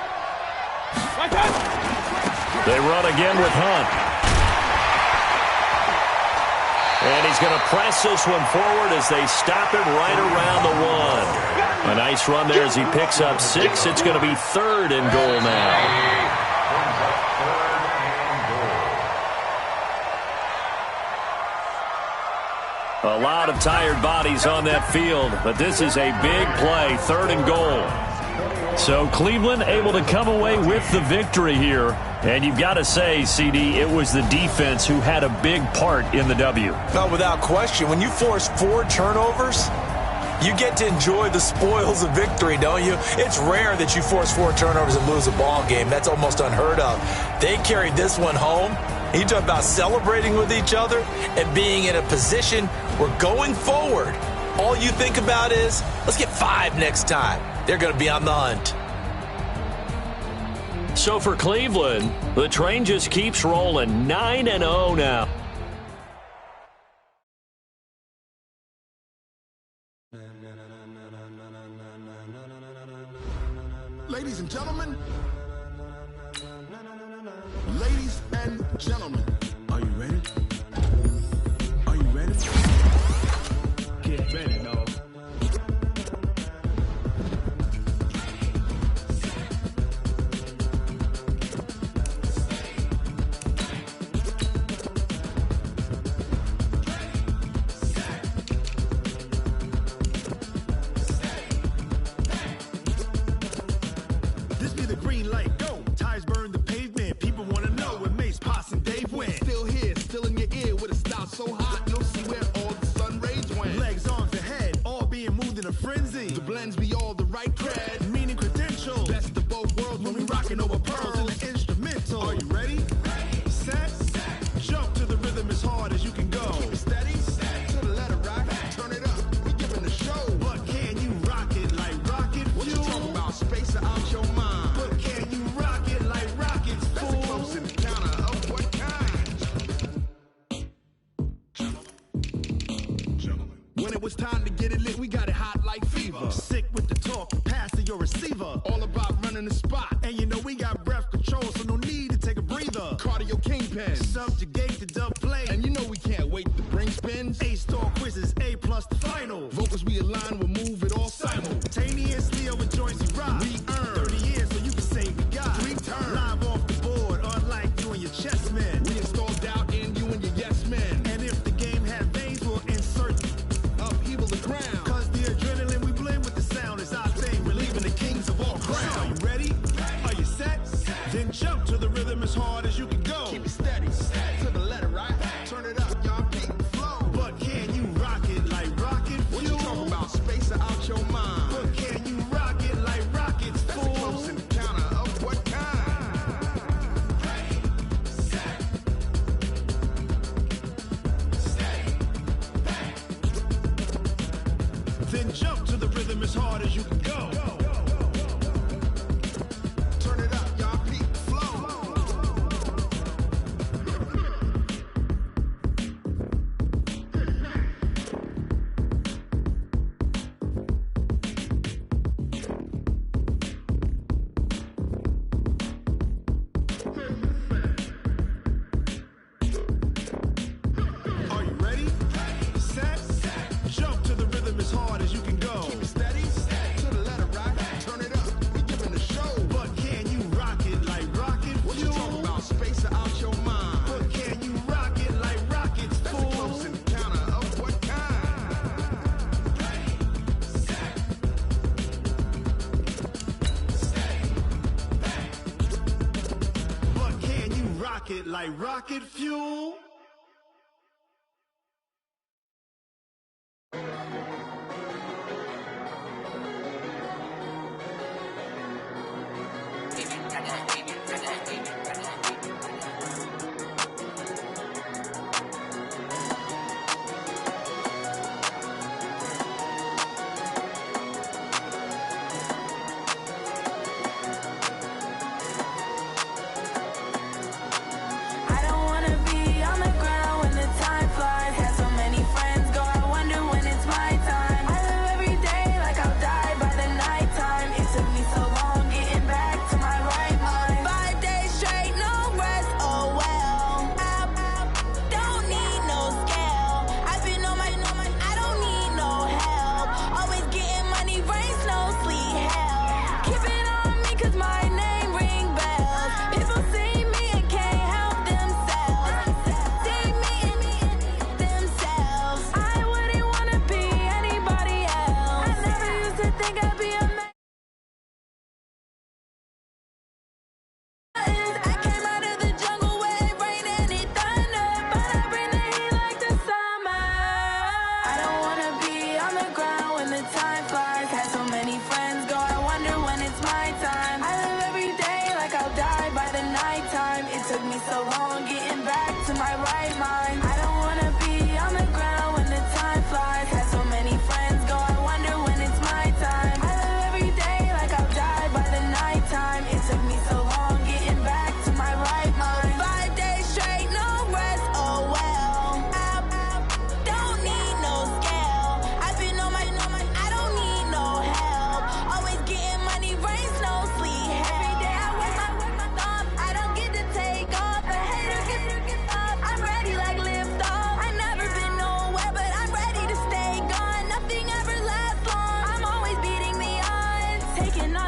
They run again with Hunt. And he's going to press this one forward as they stop it right around the 1. A nice run there as he picks up 6. It's going to be 3rd and goal now. A lot of tired bodies on that field, but this is a big play, 3rd and goal. So Cleveland able to come away with the victory here. And you've got to say, CD, it was the defense who had a big part in the W. No, without question. When you force 4 turnovers, You get to enjoy the spoils of victory, don't you? It's rare that you force 4 turnovers and lose a ball game. That's almost unheard of. They carried this one home. You talk about celebrating with each other and being in a position where going forward, all you think about is, let's get 5 next time. They're going to be on the hunt. So for Cleveland, the train just keeps rolling 9-0 now. Ladies and gentlemen, ladies and gentlemen, are you ready? Are you ready? Get ready, no. This be the green light, go. Tires burn the pavement. People want to know where Mace, Poss, and Dave went. Still here, still in your ear with a style so hot. No see where all the sun rays went. Legs, arms, and head, all being moved in a frenzy. The blends be all the right cred, meaning credentials. Best of both worlds when we rocking over pearls in the instrumental. Are you ready? Set, jump to the rhythm as hard as you can go. Keep it steady, to the letter rock. Turn it up, we giving the show. But can you rock it like rocket fuel? What you talking about? Space out your mind. But can you rock it like rockets, fool? That's a close encounter of what kind? Gentlemen. When it was time to get it lit, we got it hot like fever. Sick with the talk, pass to your receiver. All about running the spot. And you know we got breath control, so no need to take a breather. Cardio kingpin, subjugate the dub play. And you know we can't wait to bring spins. A-star quizzes, A+ the final. Vocals we align, we'll move it all simultaneously over joints and rock. We earn 30 years, so you can say we got 3 turns. Live off the board, unlike you and your chess men. We install doubt in you and your yes men. And if the game had veins, we'll insert upheaval the ground. Cause the adrenaline we blend with the sound is our thing, relieving the kings of all crowns. Are you ready? Are you set? Then jump to the rhythm as hard as you can go. Keep it steady, to the letter right. Turn it up, y'all keep the flow. But can you rock it like rocket fuel? What you talking about? Space out your mind. But can you rock it like rockets, fool? That's a close encounter of what kind? Then jump to the rhythm as hard as you can go. Turn it up, y'all keep the flow. Are you ready? Set, jump to the rhythm as hard as you can go. Keep it steady, to the letter rock. Turn it up, we giving the show. But can you rock it like rocket fuel? What you talking about? Space out your mind. But can you rock it like rockets, fool? That's a close encounter of what kind? But can you rock it like rocket fuel? I don't wanna be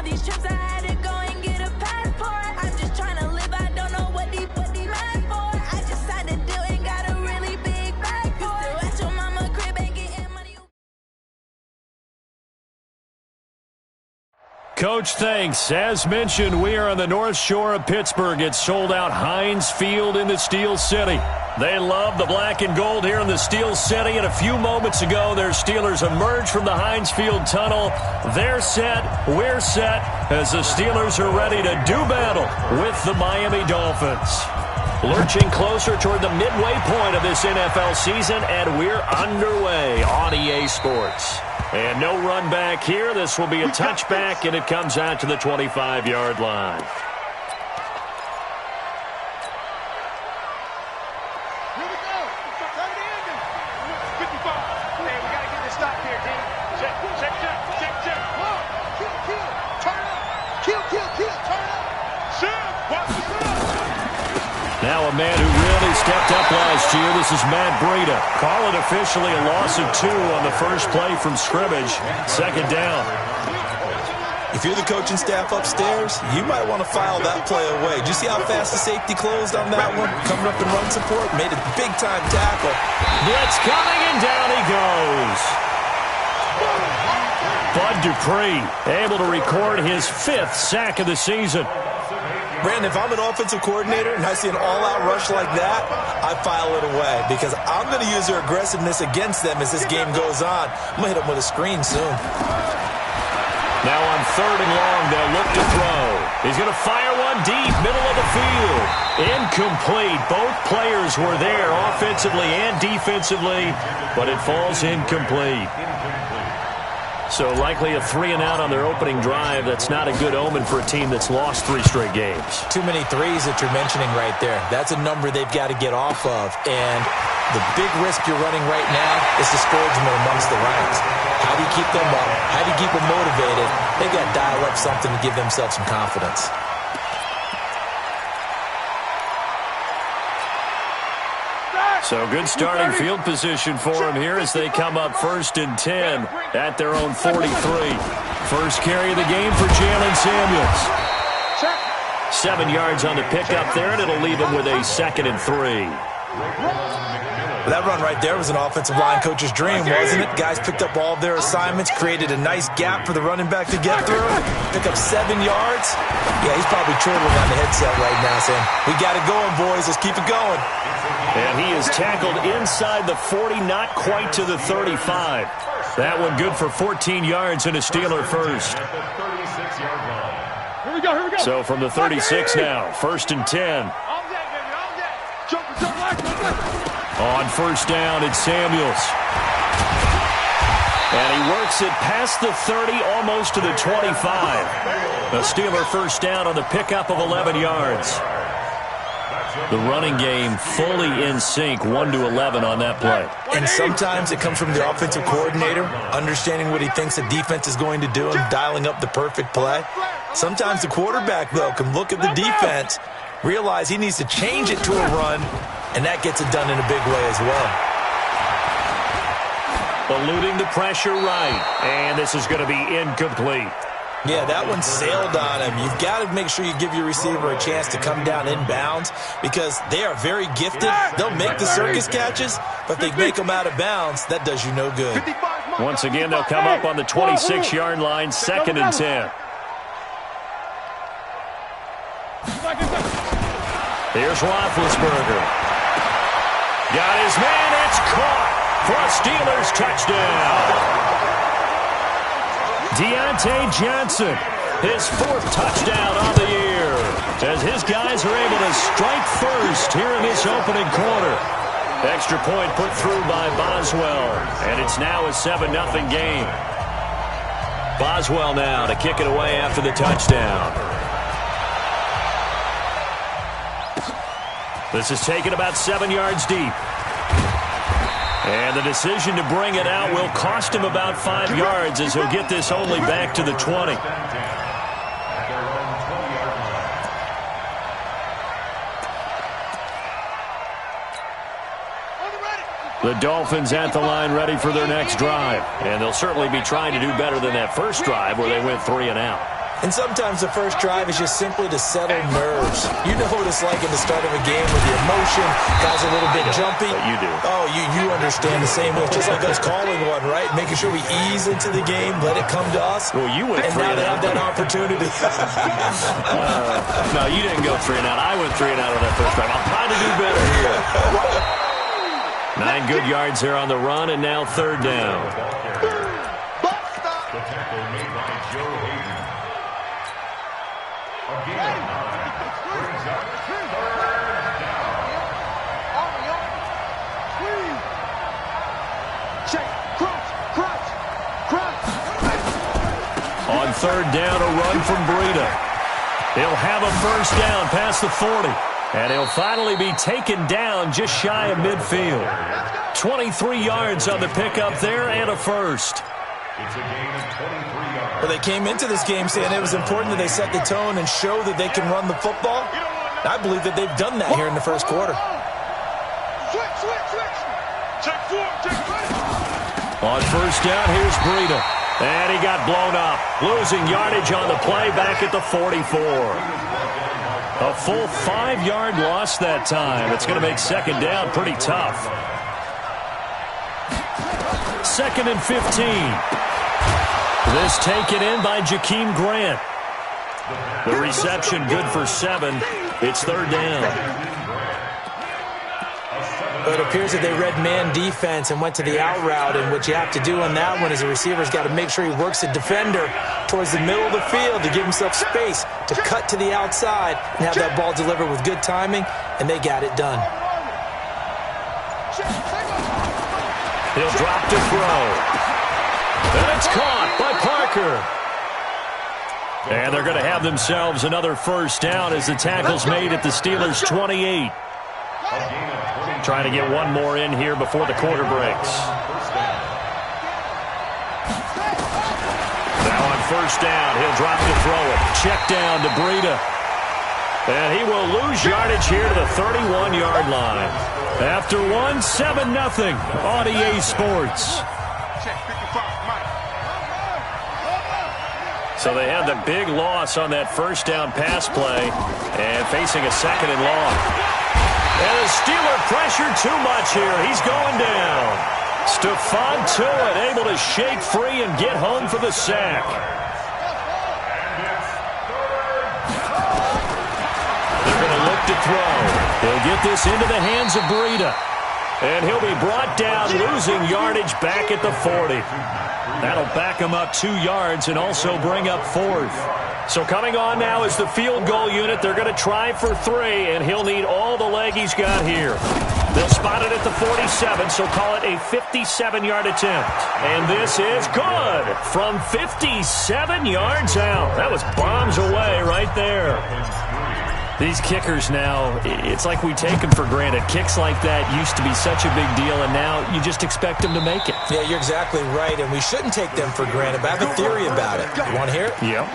all these trips I had to go and get a passport. I'm just trying to live, I don't know what he mad for. I just had to do and got a really big bag for it. At your mama crib and getting money. Coach, thanks. As mentioned, we are on the North Shore of Pittsburgh. It's sold out Heinz Field in the Steel City. They love the black and gold here in the Steel City. And a few moments ago, their Steelers emerged from the Heinz Field tunnel. They're set. We're set as the Steelers are ready to do battle with the Miami Dolphins. Lurching closer toward the midway point of this NFL season, and we're underway on EA Sports. And no run back here. This will be a touchback, and it comes out to the 25-yard line. Here we go. Turn the engine. 55. Hey, we got to get this stop here, D. Check. Whoa. Kill. Turn up. Kill. Turn up. Shoot. Watch the shot. Now a man who really stepped up last year. This is Matt Breida. Call it officially a loss of 2 on the first play from scrimmage. Second down. If you're the coaching staff upstairs, you might want to file that play away. Did you see how fast the safety closed on that one? Coming up in run support, made a big-time tackle. Blitz coming, and down he goes. Bud Dupree able to record his 5th sack of the season. Brandon, if I'm an offensive coordinator and I see an all-out rush like that, I file it away because I'm going to use their aggressiveness against them as this game goes on. I'm going to hit them with a screen soon. Now on 3rd and long, they'll look to throw. He's going to fire one deep, middle of the field. Incomplete. Both players were there offensively and defensively, but it falls incomplete. So likely a 3-and-out on their opening drive. That's not a good omen for a team that's lost 3 straight games. Too many threes that you're mentioning right there. That's a number they've got to get off of. And the big risk you're running right now is discouragement amongst the ranks. How do you keep them up? How do you keep them motivated? They've got to dial up something to give themselves some confidence. So good starting field position for him here as they come up 1st and 10 at their own 43. First carry of the game for Jalen Samuels. 7 yards on the pickup there, and it'll leave him with a 2nd and 3. That run right there was an offensive line coach's dream, wasn't it? Guys picked up all of their assignments, created a nice gap for the running back to get through, pick up 7 yards. Yeah, he's probably chortling on the headset right now saying, we got it going, boys. Let's keep it going. And he is tackled inside the 40, not quite to the 35. That one good for 14 yards and a Steeler first. Here we go. So from the 36 now, 1st and 10. On 1st down, it's Samuels. And he works it past the 30, almost to the 25. A Steeler first down on the pickup of 11 yards. The running game fully in sync, 1-11 on that play. And sometimes it comes from the offensive coordinator, understanding what he thinks the defense is going to do and dialing up the perfect play. Sometimes the quarterback, though, can look at the defense, realize he needs to change it to a run, and that gets it done in a big way as well. Eluding the pressure right, and this is going to be incomplete. Yeah, that one sailed on him. You've got to make sure you give your receiver a chance to come down inbounds because they are very gifted. They'll make the circus catches, but if they make them out of bounds, that does you no good. Once again, they'll come up on the 26-yard line, 2nd and 10. Here's Roethlisberger. Got his man, it's caught for a Steelers touchdown. Deontay Johnson, his 4th touchdown on the year, as his guys are able to strike first here in this opening quarter. Extra point put through by Boswell, and it's now a 7-0 game. Boswell now to kick it away after the touchdown. This is taken about 7 yards deep. And the decision to bring it out will cost him about 5 yards as he'll get this only back to the 20. The Dolphins at the line ready for their next drive. And they'll certainly be trying to do better than that first drive where they went 3 and out. And sometimes the first drive is just simply to settle nerves. You know what it's like in the start of a game with the emotion. Guys are a little bit jumpy. But you do. Oh, you understand the same way. It's just like us calling one, right? Making sure we ease into the game, let it come to us. Well, you went and 3 now and they out. have that opportunity. No, you didn't go 3 and out. I went 3 and out on that first drive. I'm trying to do better here. 9 good yards there on the run, and now third down. The tackle made by Joe Hayden. A gain of 9 brings up third down. Check. Crunch. On third down, a run from Breida. He'll have a first down past the 40. And he'll finally be taken down just shy of midfield. 23 yards on the pickup there and a first. It's a gain of 23 yards. Well, they came into this game saying it was important that they set the tone and show that they can run the football. I believe that they've done that here in the first quarter. Switch. Check 4. On first down, here's Breida. And he got blown up. Losing yardage on the play back at the 44. A full 5-yard loss that time. It's going to make second down pretty tough. 2nd and 15. This taken in by Jakeem Grant. The reception good for 7. It's third down. But it appears that they read man defense and went to the out route, and what you have to do on that one is the receiver's got to make sure he works the defender towards the middle of the field to give himself space to cut to the outside and have that ball delivered with good timing, and they got it done. He'll drop to throw. And it's caught by Parker. And they're going to have themselves another first down as the tackle's made at the Steelers' 28. Trying to get one more in here before the quarter breaks. Now on first down, he'll drop to throw it. Check down to Breida. And he will lose yardage here to the 31-yard line. After 7-0 on EA Sports. So they had the big loss on that first down pass play and facing a 2nd and long. And the Steeler pressure too much here. He's going down. Stephon Tuitt able to shake free and get home for the sack. They're going to look to throw. He'll get this into the hands of Breida. And he'll be brought down, losing yardage back at the 40. That'll back him up 2 yards and also bring up 4th. So coming on now is the field goal unit. They're going to try for 3, and he'll need all the leg he's got here. They'll spot it at the 47, so call it a 57-yard attempt. And this is good from 57 yards out. That was bombs away right there. These kickers now, it's like we take them for granted. Kicks like that used to be such a big deal, and now you just expect them to make it. Yeah, you're exactly right, and we shouldn't take them for granted, but I have a theory about it. You want to hear it? Yeah.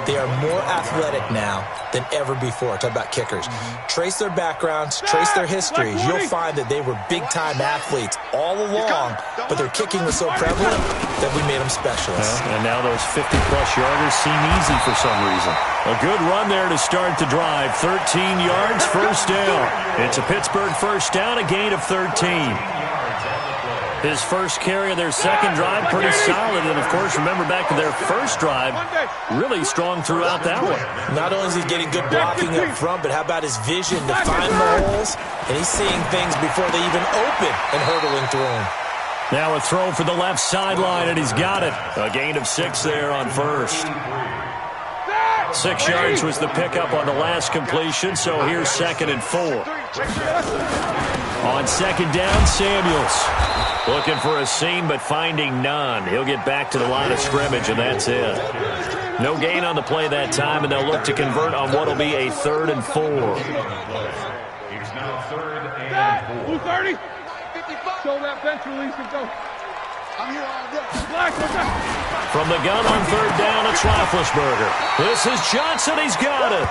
They are more athletic now than ever before. Talk about kickers. Trace their backgrounds, trace their histories. You'll find that they were big-time athletes all along, but their kicking was so prevalent that we made them specialists. And now those 50-plus yarders seem easy for some reason. A good run there to start the drive. 13 yards, first down. It's a Pittsburgh first down, a gain of 13. His first carry of their second drive, pretty solid. And, of course, remember back to their first drive, really strong throughout that one. Not only is he getting good blocking up front, but how about his vision to find the holes? And he's seeing things before they even open and hurtling through them. Now a throw for the left sideline, and he's got it. A gain of 6 there on first. 6 yards was the pickup on the last completion, so here's 2nd and 4. On second down, Samuels. Looking for a seam, but finding none. He'll get back to the line of scrimmage, and that's it. No gain on the play that time, and they'll look to convert on what will be a 3rd and 4. It's now 3rd and 4. 230. Show that bench release and go. I'm here all day. From the gun on 3rd down, it's Roethlisberger. This is Johnson. He's got it.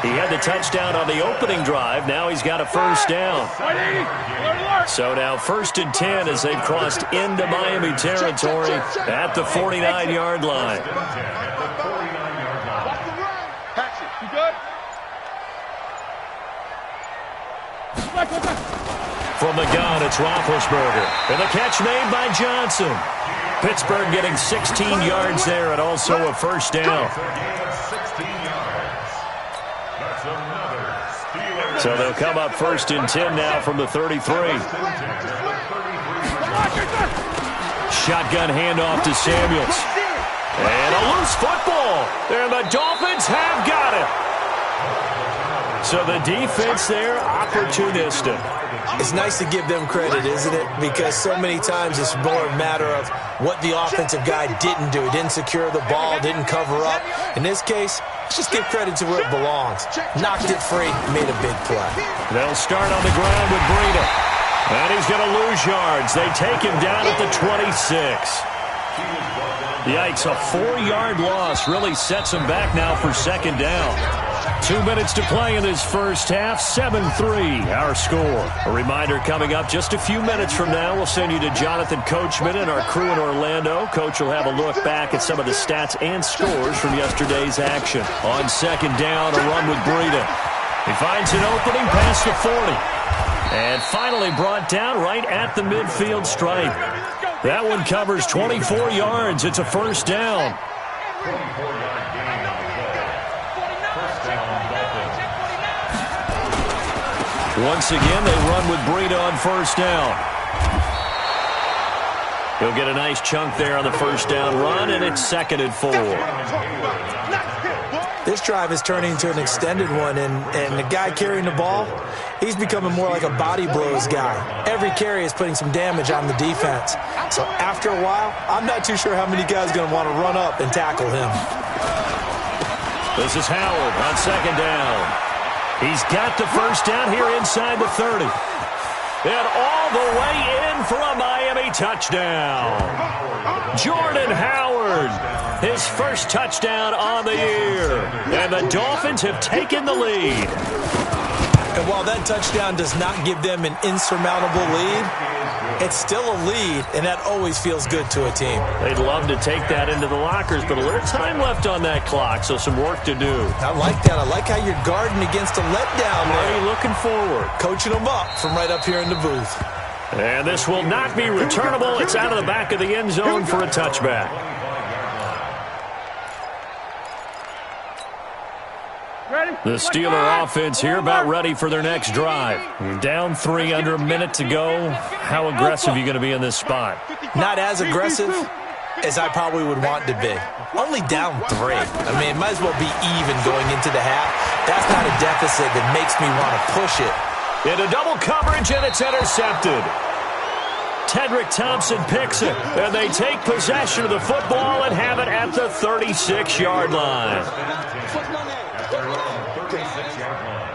He had the touchdown on the opening drive. Now he's got a first down. So now 1st and 10 as they've crossed into Miami territory at the 49-yard line. You good? From the gun, it's Roethlisberger. And the catch made by Johnson. Pittsburgh getting 16 yards there and also a first down. So they'll come up 1st and 10 now from the 33. Shotgun handoff to Samuels. And a loose football. And the Dolphins have got it. So the defense there, opportunistic. It's nice to give them credit, isn't it? Because so many times it's more a matter of what the offensive guy didn't do. Didn't secure the ball, didn't cover up. In this case, let's just give credit to where it belongs. Knocked it free, made a big play. They'll start on the ground with Breida. And he's going to lose yards. They take him down at the 26. Yikes, a 4-yard loss really sets him back now for 2nd down. 2 minutes to play in this first half, 7-3 our score. A reminder coming up just a few minutes from now, we'll send you to Jonathan Coachman and our crew in Orlando. Coach will have a look back at some of the stats and scores from yesterday's action. On 2nd down, a run with Breida. He finds an opening past the 40. And finally brought down right at the midfield stripe. That one covers 24 yards. It's a first down. 24-yard gain on the play. First down, Dolphins. Once again, they run with Breida on first down. He'll get a nice chunk there on the first down run, and it's 2nd and 4. This drive is turning into an extended one, and the guy carrying the ball, he's becoming more like a body blows guy. Every carry is putting some damage on the defense. So after a while, I'm not too sure how many guys are going to want to run up and tackle him. This is Howard on 2nd down. He's got the first down here inside the 30. And all the way in for a Miami touchdown. Jordan Howard, his first touchdown on the year. And the Dolphins have taken the lead. And while that touchdown does not give them an insurmountable lead, it's still a lead, and that always feels good to a team. They'd love to take that into the lockers, but a little time left on that clock, so some work to do. I like that. I like how you're guarding against a letdown there. Already looking forward. Coaching them up from right up here in the booth. And this will not be returnable. It's out of the back of the end zone for a touchback. The Steeler offense here about ready for their next drive. Down 3 under a minute to go. How aggressive are you going to be in this spot? Not as aggressive as I probably would want to be. Only down 3. I mean, it might as well be even going into the half. That's not a deficit that makes me want to push it. Into double coverage, and it's intercepted. Tedrick Thompson picks it, and they take possession of the football and have it at the 36-yard line. 36-yard line.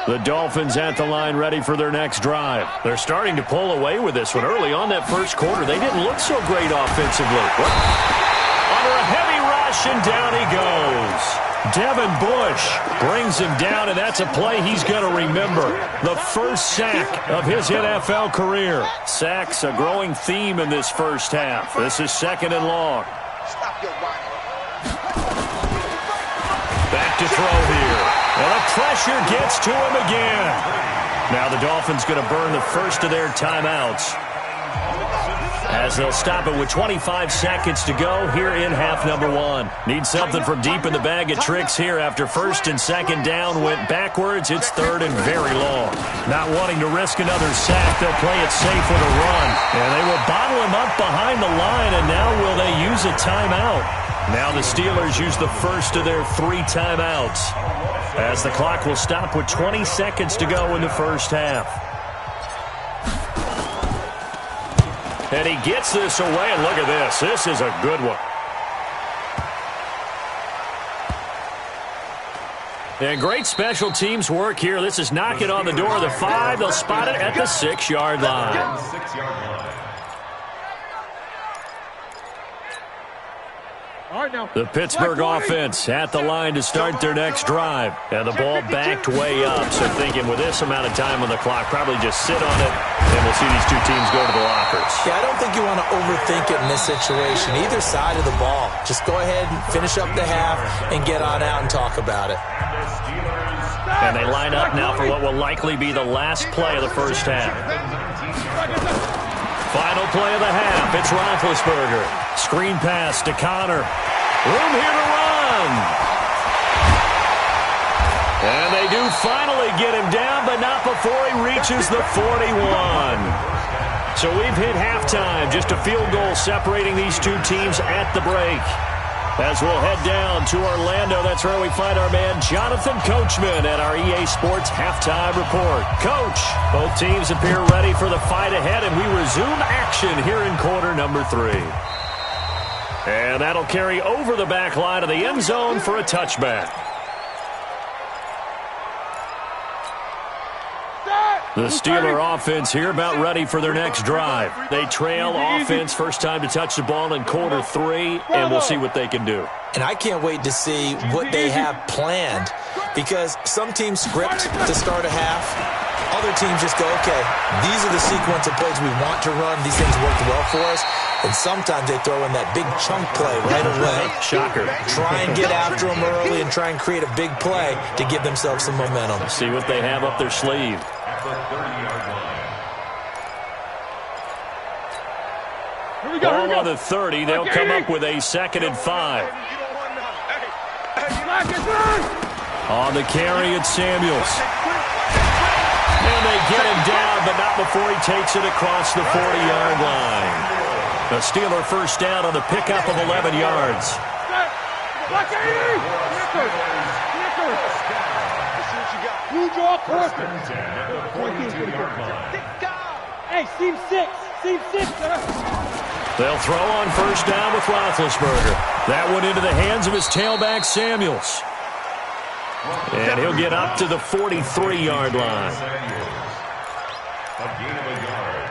The Dolphins at the line ready for their next drive. They're starting to pull away with this one. Early on that first quarter, they didn't look so great offensively. Under a heavy rush, and down he goes. Devin Bush brings him down, and that's a play he's going to remember. The first sack of his NFL career. Sacks a growing theme in this first half. This is 2nd and long. Back to throw here. And the pressure gets to him again. Now the Dolphins going to burn the first of their timeouts, as they'll stop it with 25 seconds to go here in half number 1. Need something from deep in the bag of tricks here after 1st and 2nd down went backwards. It's 3rd and very long. Not wanting to risk another sack, they'll play it safe with a run. And they will bottle him up behind the line, and now will they use a timeout? Now the Steelers use the first of their 3 timeouts, as the clock will stop with 20 seconds to go in the first half. And he gets this away, and look at this. This is a good one. And great special teams work here. This is knocking on the door of the 5. They'll spot it at the 6-yard line. 6-yard line. All right, now. The Pittsburgh offense at the line to start their next drive. And the ball backed way up. So thinking with this amount of time on the clock, probably just sit on it, and we'll see these two teams go to the lockers. Yeah, I don't think you want to overthink it in this situation. Either side of the ball. Just go ahead and finish up the half and get on out and talk about it. And they line up now for what will likely be the last play of the first half. Final play of the half. It's Roethlisberger. Screen pass to Connor. Room here to run. And they do finally get him down, but not before he reaches the 41. So we've hit halftime. Just a field goal separating these two teams at the break. As we'll head down to Orlando, that's where we find our man Jonathan Coachman at our EA Sports Halftime Report. Coach, both teams appear ready for the fight ahead, and we resume action here in quarter number 3. And that'll carry over the back line of the end zone for a touchback. The Steeler offense here about ready for their next drive. They trail offense, first time to touch the ball in quarter 3, and we'll see what they can do. And I can't wait to see what they have planned, because some teams script to start a half. Other teams just go, okay, these are the sequence of plays we want to run. These things worked well for us. And sometimes they throw in that big chunk play right away. Shocker. Try and get after them early and try and create a big play to give themselves some momentum. See what they have up their sleeve. At the 30-yard line. Ball on the 30. They'll come up with a 2nd and 5. On the carry, it's Samuels. And they get him down, but not before he takes it across the 40-yard line. The Steeler first down on the pickup of 11 yards. Hey, seam 6. Seam 6. They'll throw on first down with Roethlisberger. That one into the hands of his tailback, Samuels. And he'll get up to the 43-yard line. A gain of a yard.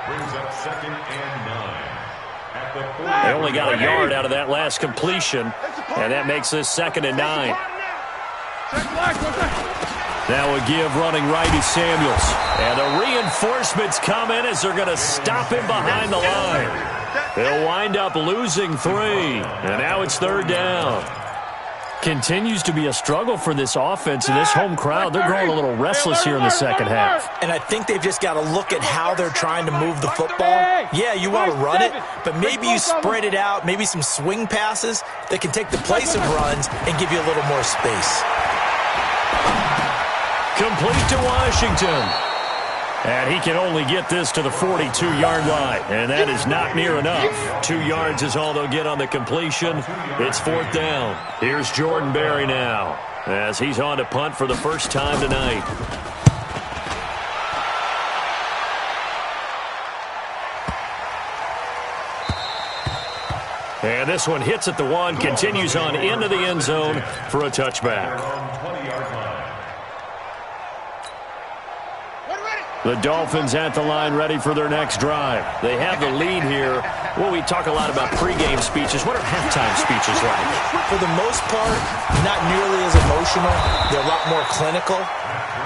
Brings up 2nd and 9. They only got a yard out of that last completion, and that makes this 2nd and 9. That will give running right to Samuels. And the reinforcements come in as they're going to stop him behind the line. They'll wind up losing 3, and now it's 3rd down. Continues to be a struggle for this offense and this home crowd. They're growing a little restless here in the second half. And I think they've just got to look at how they're trying to move the football. Yeah, you want to run it, but maybe you spread it out, maybe some swing passes that can take the place of runs and give you a little more space. Complete to Washington. And he can only get this to the 42-yard line, and that is not near enough. 2 yards is all they'll get on the completion. It's 4th down. Here's Jordan Berry now, as he's on to punt for the first time tonight. And this one hits at the 1, continues on into the end zone for a touchback. The Dolphins at the line ready for their next drive. They have the lead here. Well, we talk a lot about pregame speeches. What are halftime speeches like? For the most part, not nearly as emotional. They're a lot more clinical.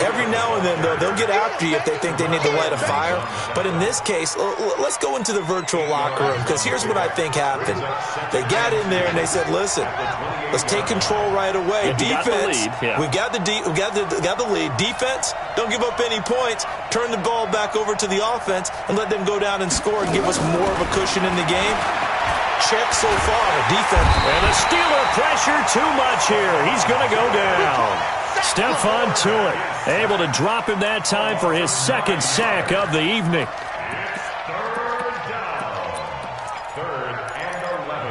Every now and then, though, they'll get after you if they think they need to light a fire. But in this case, let's go into the virtual locker room, because here's what I think happened. They got in there and they said, listen, let's take control right away. Defense, we got the lead. Defense, don't give up any points. Turn the ball back over to the offense and let them go down and score and give us more of a cushion in the game. Check so far. Defense. And the Steeler pressure too much here. He's going to go down. Stephon Tuitt able to drop him that time for his 2nd sack of the evening. Third down. 3rd and 11.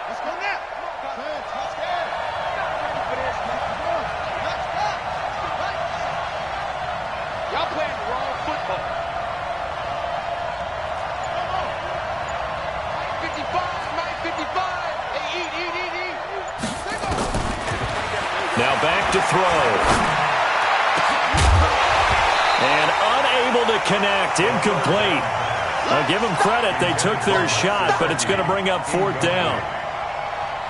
Let's go now. Let's go. Y'all playing the wrong football. 55, 955. Hey, eat. Now back to throw. And unable to connect. Incomplete. I'll give them credit. They took their shot, but it's going to bring up 4th down.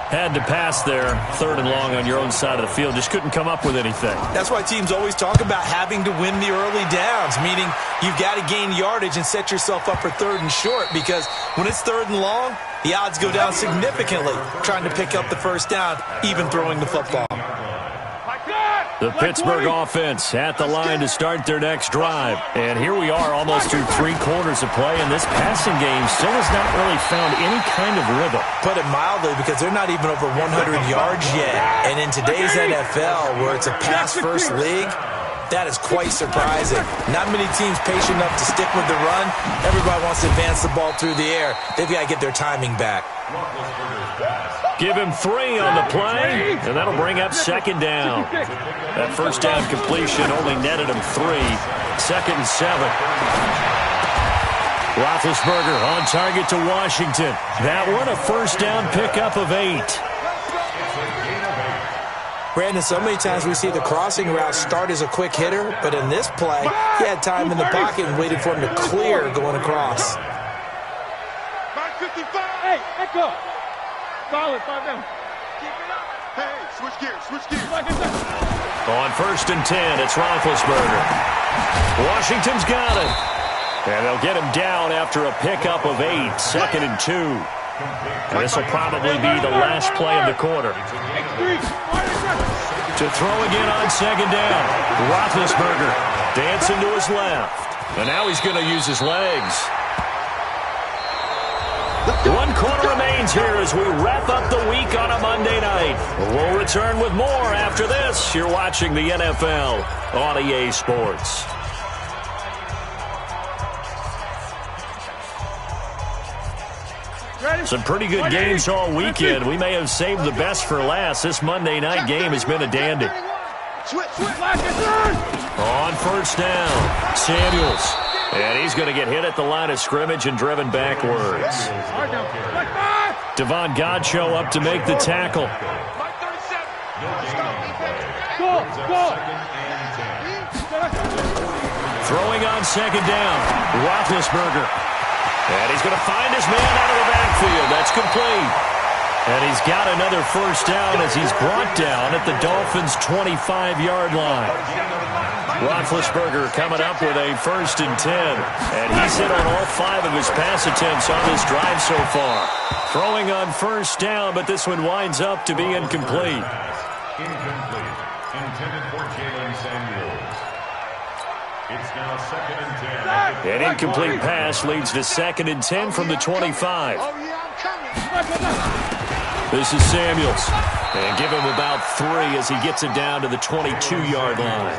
Had to pass there, 3rd and long on your own side of the field. Just couldn't come up with anything. That's why teams always talk about having to win the early downs, meaning you've got to gain yardage and set yourself up for 3rd and short, because when it's 3rd and long, the odds go down significantly trying to pick up the 1st down, even throwing the football. The Pittsburgh offense at the line to start their next drive. And here we are almost through 3 quarters of play, and this passing game still has not really found any kind of rhythm. Put it mildly, because they're not even over 100 yards yet. And in today's NFL, where it's a pass-first league, that is quite surprising. Not many teams patient enough to stick with the run. Everybody wants to advance the ball through the air. They've got to get their timing back. Give him 3 on the play, and that'll bring up 2nd down. That 1st down completion only netted him 3. 2nd and 7. Roethlisberger on target to Washington. That one a 1st down pickup of 8. Brandon, so many times we see the crossing route start as a quick hitter, but in this play, he had time in the pocket and waited for him to clear going across. Hey, echo. Solid, 5 down. Keep it up. Hey, switch gears, switch gears. On 1st and 10, it's Roethlisberger. Washington's got it. And they'll get him down after a pickup of 8, 2nd and 2. And this will probably be the last play of the quarter. To throw again on 2nd down. Roethlisberger dancing to his left. And now he's going to use his legs. 1 quarter remains here as we wrap up the week on a Monday night. We'll return with more after this. You're watching the NFL on EA Sports. Some pretty good games all weekend. We may have saved the best for last. This Monday night game has been a dandy. On 1st down, Samuels. And he's going to get hit at the line of scrimmage and driven backwards. Devon Godchaux up to make the tackle. Throwing on 2nd down, Roethlisberger. And he's going to find his man out of the backfield. That's complete. And he's got another 1st down as he's brought down at the Dolphins' 25-yard line. Roethlisberger coming up with a 1st and 10. And he's hit on all 5 of his pass attempts on this drive so far. Throwing on 1st down, but this one winds up to be incomplete. Incomplete. Intended for Jalen Samuels. It's now 2nd and 10. An incomplete pass leads to 2nd and 10 from the 25. This is Samuels. And give him about 3 as he gets it down to the 22-yard line.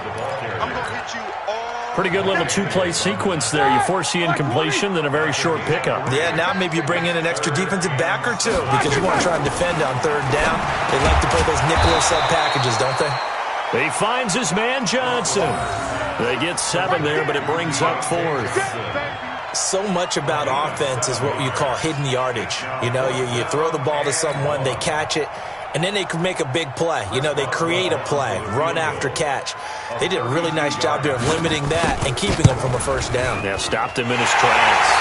Pretty good little 2-play sequence there. You force the incompletion, then a very short pickup. Yeah, now maybe you bring in an extra defensive back or 2 because you want to try and defend on 3rd down. They like to play those nickel sub packages, don't they? He finds his man Johnson. They get 7 there, but it brings up 4th. So much about offense is what you call hidden yardage. You know, you throw the ball to someone, they catch it, and then they can make a big play. You know, they create a play, run after catch. They did a really nice job there of limiting that and keeping him from a 1st down. Yeah, stopped him in his tracks.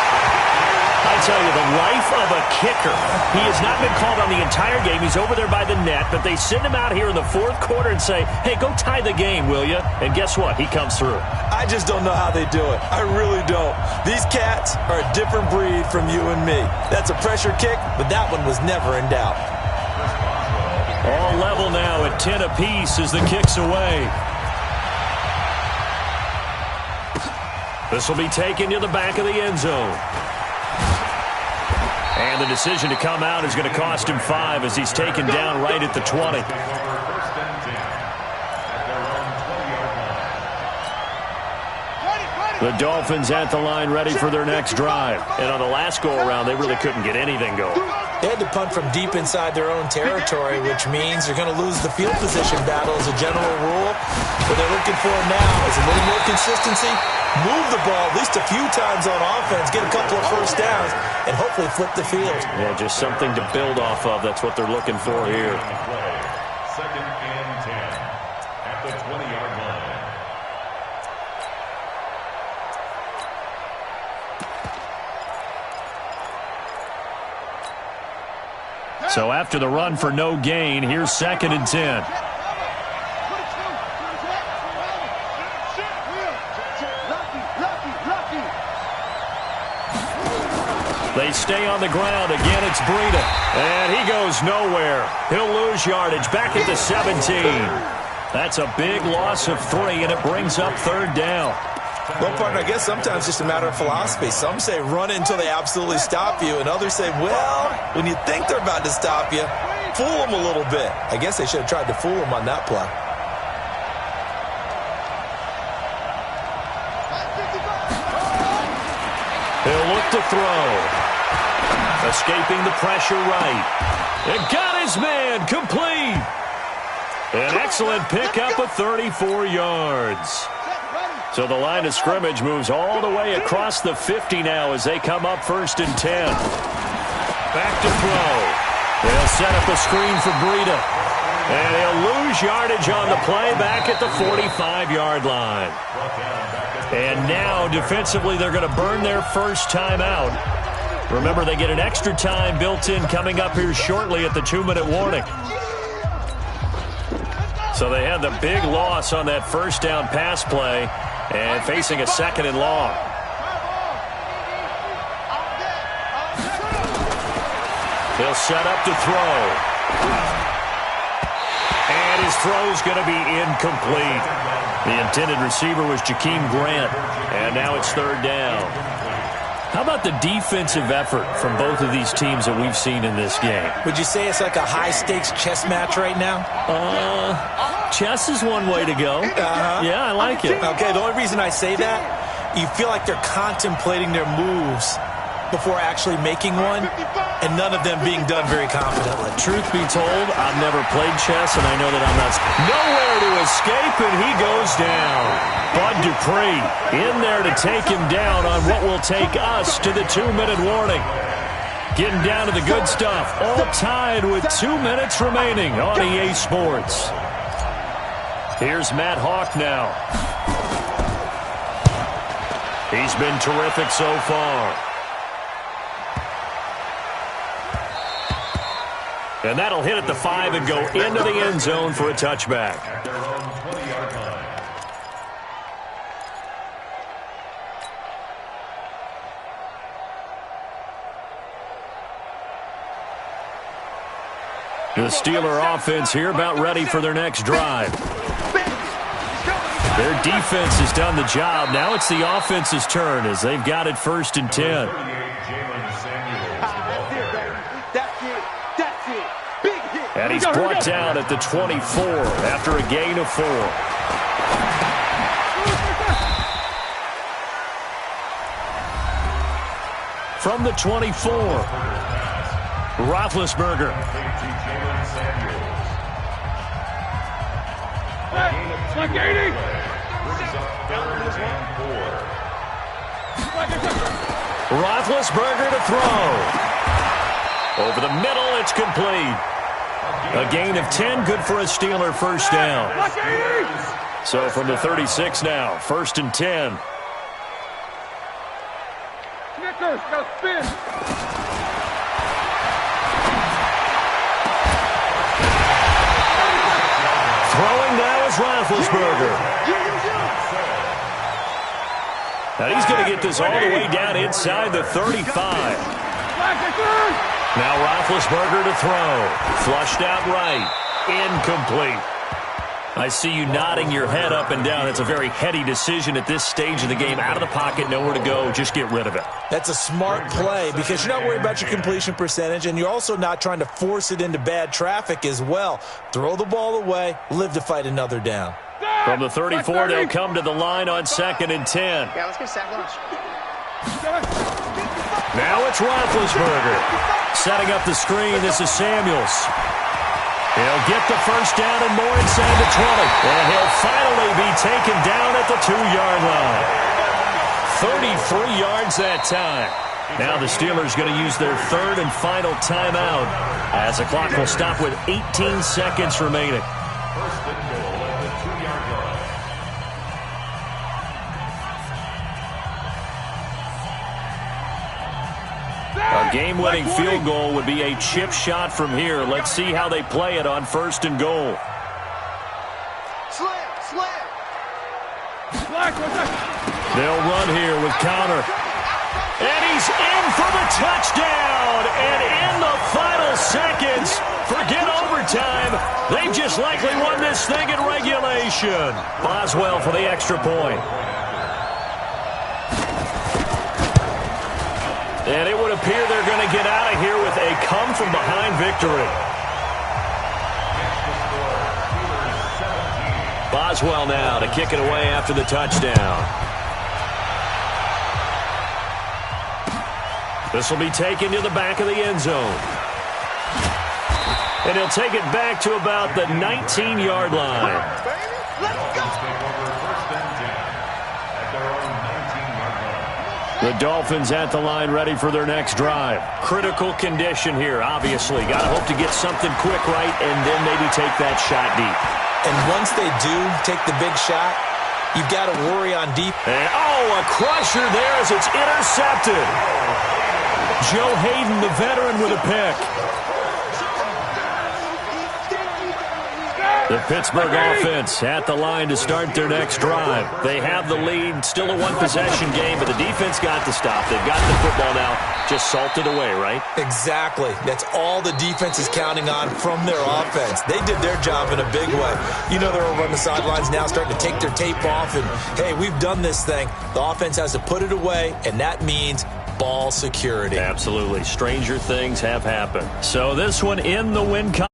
I tell you, the life of a kicker. He has not been called on the entire game. He's over there by the net, but they send him out here in the 4th quarter and say, hey, go tie the game, will you? And guess what? He comes through. I just don't know how they do it. I really don't. These cats are a different breed from you and me. That's a pressure kick, but that one was never in doubt. All level now at 10 apiece as the kick's away. This will be taken to the back of the end zone. And the decision to come out is going to cost him 5 as he's taken down right at the 20. The Dolphins at the line ready for their next drive. And on the last go-around, they really couldn't get anything going. They had to punt from deep inside their own territory, which means they're going to lose the field position battle as a general rule. What they're looking for now is a little more consistency, move the ball at least a few times on offense, get a couple of 1st downs, and hopefully flip the field. Yeah, just something to build off of. That's what they're looking for here. 2nd and 10. So after the run for no gain, here's 2nd and 10. They stay on the ground. Again, it's Breida. And he goes nowhere. He'll lose yardage back at the 17. That's a big loss of 3, and it brings up 3rd down. Well, partner, I guess sometimes it's just a matter of philosophy. Some say run it until they absolutely stop you, and others say, well, when you think they're about to stop you, fool them a little bit. I guess they should have tried to fool them on that play. He'll look to throw. Escaping the pressure right. It got his man complete. An excellent pickup of 34 yards. So the line of scrimmage moves all the way across the 50 now as they come up 1st and 10. Back to throw. They'll set up a screen for Breida. And he'll lose yardage on the play back at the 45-yard line. And now, defensively, they're going to burn their first timeout. Remember, they get an extra time built in coming up here shortly at the 2-minute warning. So they had the big loss on that first down pass play and facing a 2nd and long. He'll set up to throw. And his throw's going to be incomplete. The intended receiver was Jakeem Grant, and now it's 3rd down. How about the defensive effort from both of these teams that we've seen in this game? Would you say it's like a high-stakes chess match right now? Chess is one way to go. Yeah, I like it. Okay, the only reason I say that, you feel like they're contemplating their moves before actually making one, and none of them being done very confidently. Truth be told, I've never played chess, and I know that I'm not. Nowhere to escape, and he goes down. Bud Dupree in there to take him down on what will take us to the 2-minute warning. Getting down to the good stuff, all tied with 2 minutes remaining on EA Sports. Here's Matt Hawk now. He's been terrific so far. And that'll hit at the 5 and go into the end zone for a touchback. The Steeler offense here about ready for their next drive. Their defense has done the job. Now it's the offense's turn as they've got it 1st and 10. And he's brought down at the 24 after a gain of 4. From the 24, Roethlisberger. Roethlisberger to throw. Over the middle, it's complete. A gain of 10, good for a Steeler first down. So from the 36 now, 1st and 10. Throwing now is Roethlisberger. Now he's going to get this all the way down inside the 35. Now Roethlisberger to throw. Flushed out right. Incomplete. I see you nodding your head up and down. It's a very heady decision at this stage of the game. Out of the pocket, nowhere to go. Just get rid of it. That's a smart play because you're not worried about your completion percentage, and you're also not trying to force it into bad traffic as well. Throw the ball away, live to fight another down. From the 34, they'll come to the line on 2nd and 10. Yeah, let's get sack lunch. Now it's Roethlisberger. Setting up the screen, this is Samuels. He'll get the first down and more inside the 20. And he'll finally be taken down at the 2-yard line. 33 yards that time. Now the Steelers going to use their 3rd and final timeout as the clock will stop with 18 seconds remaining. First and goal at the 2-yard line. A A game-winning field goal would be a chip shot from here. Let's see how they play it on 1st and goal. They'll run here with counter. And he's in for the touchdown. And in the final seconds, forget overtime. They just likely won this thing in regulation. Boswell for the extra point. And it would appear they're going to get out of here with a come-from-behind victory. Boswell now to kick it away after the touchdown. This will be taken to the back of the end zone. And he'll take it back to about the 19-yard line. The Dolphins at the line ready for their next drive. Critical condition here, obviously. Got to hope to get something quick right and then maybe take that shot deep. And once they do take the big shot, you've got to worry on deep. And, a crusher there as it's intercepted. Joe Hayden, the veteran, with a pick. The Pittsburgh offense at the line to start their next drive. They have the lead, still a one-possession game, but the defense got the stop. They've got the football now, just salted away, right? Exactly. That's all the defense is counting on from their offense. They did their job in a big way. You know, they're over on the sidelines now starting to take their tape off, and, hey, we've done this thing. The offense has to put it away, and that means ball security. Absolutely. Stranger things have happened. So this one in the win column.